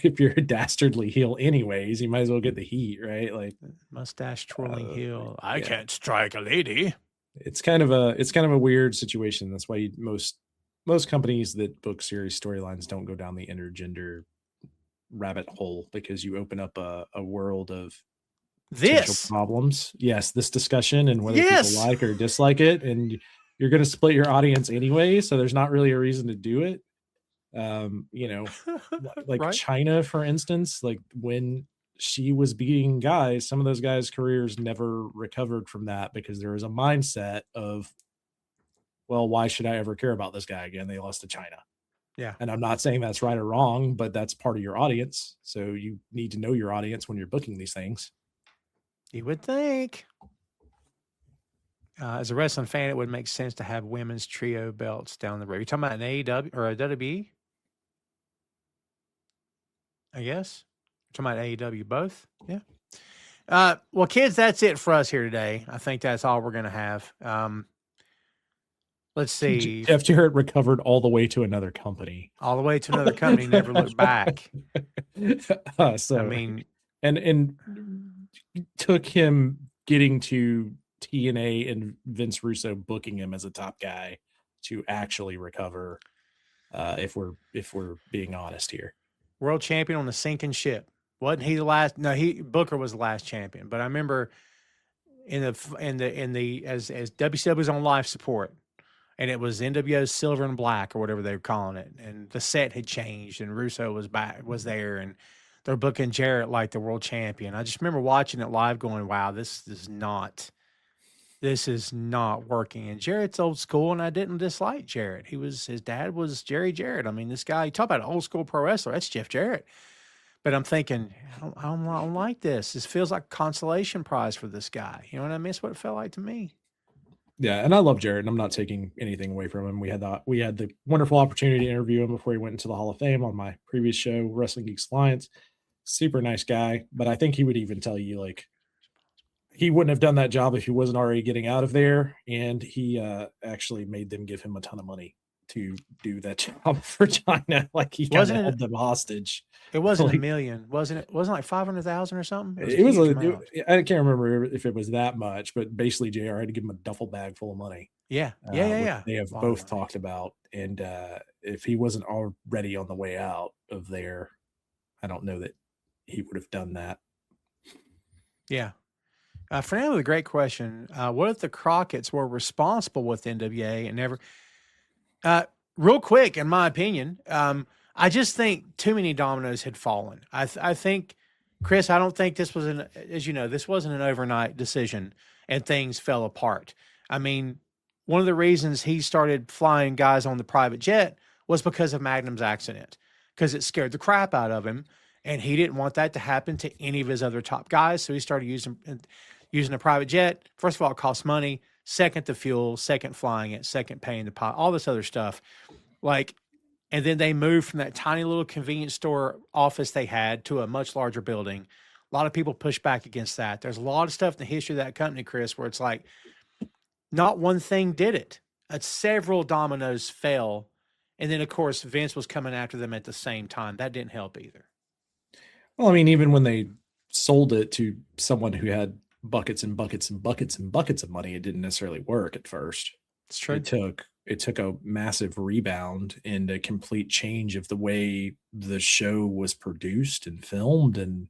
If you're a dastardly heel anyways, you might as well get the heat, right? Like, mustache twirling heel. I can't strike a lady. It's kind of a weird situation. That's why most companies that book series storylines don't go down the intergender rabbit hole, because you open up a world of this problems. Yes, this discussion and whether people like or dislike it, and you're going to split your audience anyway, so there's not really a reason to do it. Like right? China, for instance, like when she was beating guys, some of those guys' careers never recovered from that because there was a mindset of, well, why should I ever care about this guy again? They lost to China. Yeah. And I'm not saying that's right or wrong, but that's part of your audience. So you need to know your audience when you're booking these things. You would think. As a wrestling fan, it would make sense to have women's trio belts down the road. You're talking about an AEW or a WWE? I guess. You're talking about AEW both? Yeah. Well, kids, that's it for us here today. I think that's all we're going to have. Let's see. Jeff Jarrett recovered all the way to another company. All the way to another company, never looked back. So I mean, and took him getting to TNA and Vince Russo booking him as a top guy to actually recover. If we're being honest here, world champion on the sinking ship. Wasn't he the last? No, Booker was the last champion. But I remember as WCW was on life support, and it was NWO's Silver and Black or whatever they were calling it, and the set had changed, and Russo was there, and they're booking Jarrett like the world champion. I just remember watching it live, going, "Wow, this is not working." And Jarrett's old school, and I didn't dislike Jarrett. His dad was Jerry Jarrett. I mean, this guy, you talk about an old school pro wrestler, that's Jeff Jarrett. But I'm thinking, I don't like this. This feels like a consolation prize for this guy. You know what I mean? That's what it felt like to me. Yeah, and I love Jarrett, and I'm not taking anything away from him. We had the wonderful opportunity to interview him before he went into the Hall of Fame on my previous show, Wrestling Geeks Alliance. Super nice guy, but I think he would even tell you, like, he wouldn't have done that job if he wasn't already getting out of there, and he actually made them give him a ton of money to do that job for China. Like, he kind of held them hostage. It wasn't $1 million, wasn't it? It wasn't like 500,000 or something. I can't remember if it was that much, but basically JR had to give him a duffel bag full of money. Yeah. They have both talked about, and if he wasn't already on the way out of there, I don't know that he would have done that. Yeah. Fernando, with a great question. What if the Crockett's were responsible with NWA and never? Uh, Real quick, in my opinion, I just think too many dominoes had fallen. I think, Chris, I don't think this was as you know, this wasn't an overnight decision and things fell apart. I mean, one of the reasons he started flying guys on the private jet was because of Magnum's accident, because it scared the crap out of him, and he didn't want that to happen to any of his other top guys. So he started using a private jet. First of all, it costs money. Second, the fuel. Second, flying it. Second, paying the pilot. All this other stuff. Like, and then they moved from that tiny little convenience store office they had to a much larger building. A lot of people push back against that. There's a lot of stuff in the history of that company, Chris, where it's like not one thing did it. Several dominoes fell. And then, of course, Vince was coming after them at the same time. That didn't help either. Well, I mean, even when they sold it to someone who had buckets and buckets and buckets and buckets of money, it didn't necessarily work at first. It's true. It took a massive rebound and a complete change of the way the show was produced and filmed. And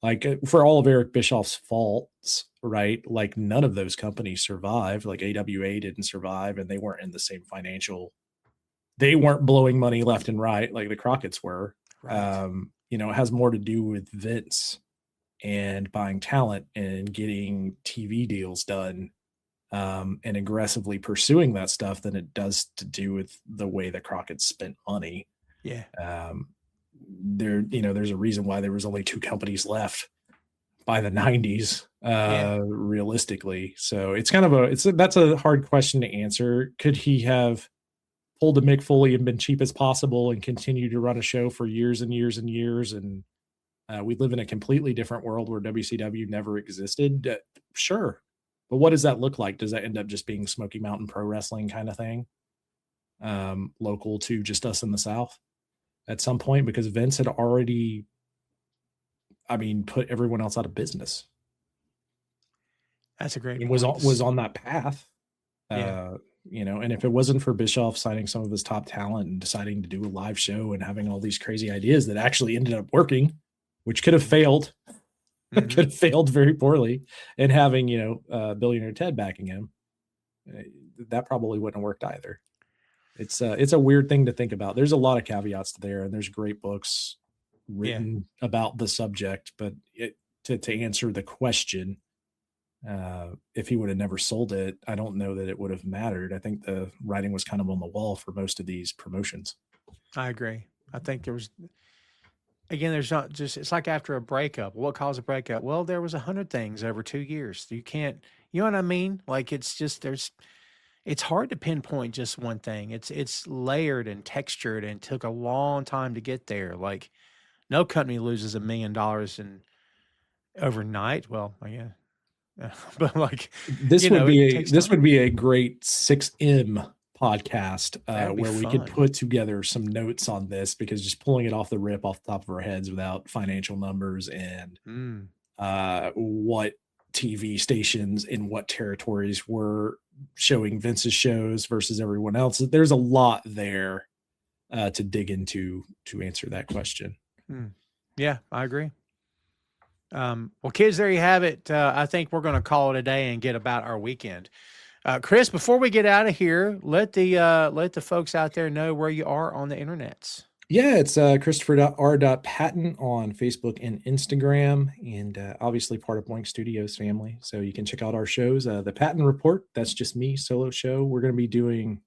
like, for all of Eric Bischoff's faults, right? Like, none of those companies survived. Like, AWA didn't survive, and they weren't in the same they weren't blowing money left and right like the Crockett's were. Right. You know, it has more to do with Vince and buying talent and getting TV deals done, and aggressively pursuing that stuff than it does to do with the way the Crockett spent money. Yeah. There's a reason why there was only 2 companies left by the 90s, realistically. So it's kind of that's a hard question to answer. Could he have pulled a Mick Foley and been cheap as possible and continue to run a show for years and years and years? And we live in a completely different world where WCW never existed. Sure. But what does that look like? Does that end up just being Smoky Mountain Pro Wrestling kind of thing? Local to just us in the South at some point, because Vince had already, put everyone else out of business. That's a great It point. was on that path. Yeah. And if it wasn't for Bischoff signing some of his top talent and deciding to do a live show and having all these crazy ideas that actually ended up working, which could have failed, could have failed very poorly, and having, Billionaire Ted backing him, that probably wouldn't have worked either. It's a weird thing to think about. There's a lot of caveats there, and there's great books written about the subject, but to answer the question, if he would have never sold it, I don't know that it would have mattered. I think the writing was kind of on the wall for most of these promotions. I agree. I think there's not just, it's like after a breakup. What caused a breakup? Well, there was 100 things over 2 years. You can't, you know what I mean? Like, it's just, it's hard to pinpoint just one thing. It's layered and textured and took a long time to get there. Like, no company loses $1 million in overnight. Well, yeah. But like, this would be a great 6M podcast where we could put together some notes on this, because just pulling it off the top of our heads without financial numbers and what TV stations in what territories were showing Vince's shows versus everyone else. There's a lot there to dig into to answer that question. Yeah, I agree. Well, kids, there you have it. I think we're going to call it a day and get about our weekend. Chris, before we get out of here, let the folks out there know where you are on the internets. Yeah, it's Christopher.R.Patton on Facebook and Instagram, and obviously part of Boink Studios family. So you can check out our shows. The Patton Report, that's just me, solo show. We're going to be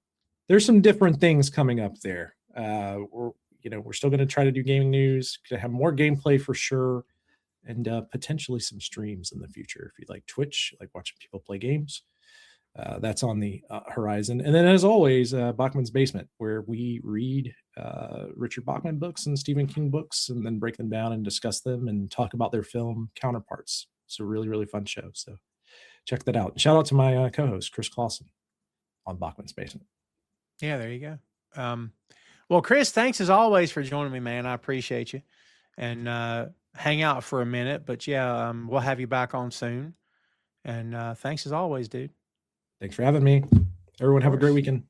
there's some different things coming up there. We're still going to try to do gaming news, to have more gameplay for sure, and potentially some streams in the future. If you like Twitch, like watching people play games, that's on the horizon. And then, as always, Bachman's Basement, where we read Richard Bachman books and Stephen King books, and then break them down and discuss them and talk about their film counterparts. It's a really, really fun show. So check that out. Shout out to my co-host, Chris Clausen, on Bachman's Basement. Yeah, there you go. Well, Chris, thanks as always for joining me, man. I appreciate you. And hang out for a minute, but yeah, we'll have you back on soon. And thanks as always, dude. Thanks for having me. Everyone have a great weekend.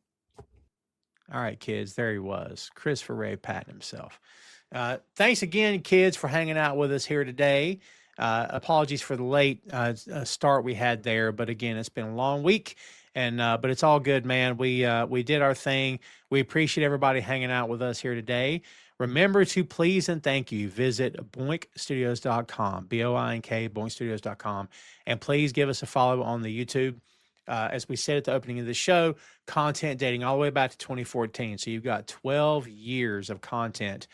All right, kids, there he was, Christopher Ray Patton himself. Thanks again, kids, for hanging out with us here today. Apologies for the late start we had there, but again, it's been a long week, and but it's all good, man. We did our thing. We appreciate everybody hanging out with us here today. Remember to please and thank you visit boinkstudios.com, BOINK, boinkstudios.com, and please give us a follow on the YouTube. As we said at the opening of the show, content dating all the way back to 2014. So you've got 12 years of content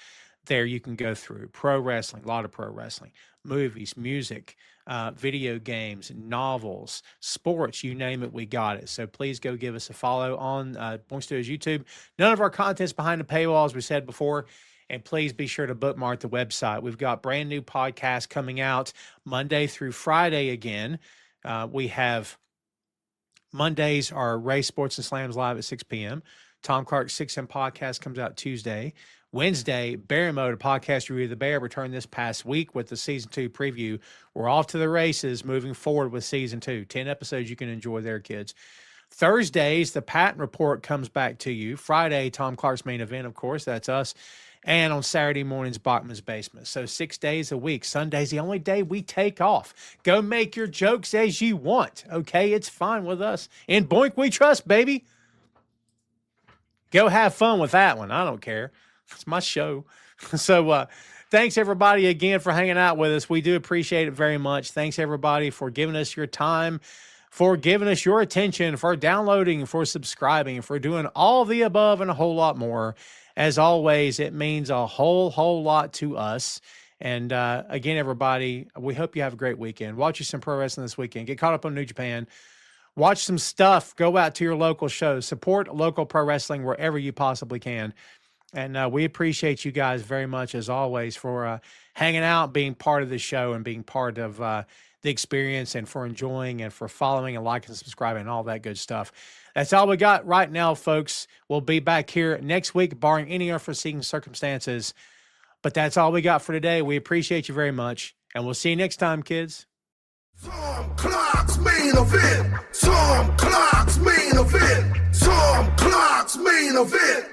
there you can go through. Pro wrestling, a lot of pro wrestling, movies, music, video games, novels, sports, you name it, we got it. So please go give us a follow on Boink Studios YouTube. None of our content's behind the paywall, as we said before. And please be sure to bookmark the website. We've got brand new podcasts coming out Monday through Friday again. We have Mondays are Ray Sports and Slams live at 6 p.m. Tom Clark's 6M podcast comes out Tuesday. Wednesday, Bear Mode, a podcast review of the Bear, returned this past week with the season 2 preview. We're off to the races moving forward with season 2. 10 episodes you can enjoy there, kids. Thursdays, the Patton Report comes back to you. Friday, Tom Clark's main event, of course, that's us. And on Saturday mornings, Bachman's Basement. So 6 days a week. Sunday's the only day we take off. Go make your jokes as you want, okay? It's fine with us. In Boink we trust, baby. Go have fun with that one. I don't care. It's my show. So thanks, everybody, again, for hanging out with us. We do appreciate it very much. Thanks, everybody, for giving us your time, for giving us your attention, for downloading, for subscribing, for doing all the above and a whole lot more. As always, it means a whole lot to us. And again, everybody, we hope you have a great weekend. Watch you some pro wrestling this weekend. Get caught up on New Japan. Watch some stuff. Go out to your local shows. Support local pro wrestling wherever you possibly can. And we appreciate you guys very much, as always, for hanging out, being part of the show, and being part of the experience, and for enjoying, and for following and liking and subscribing and all that good stuff. That's all we got right now, folks. We'll be back here next week, barring any unforeseen circumstances. But that's all we got for today. We appreciate you very much, and we'll see you next time, kids. Tom Clark's main event. Tom Clark's main event. Tom Clark's main event.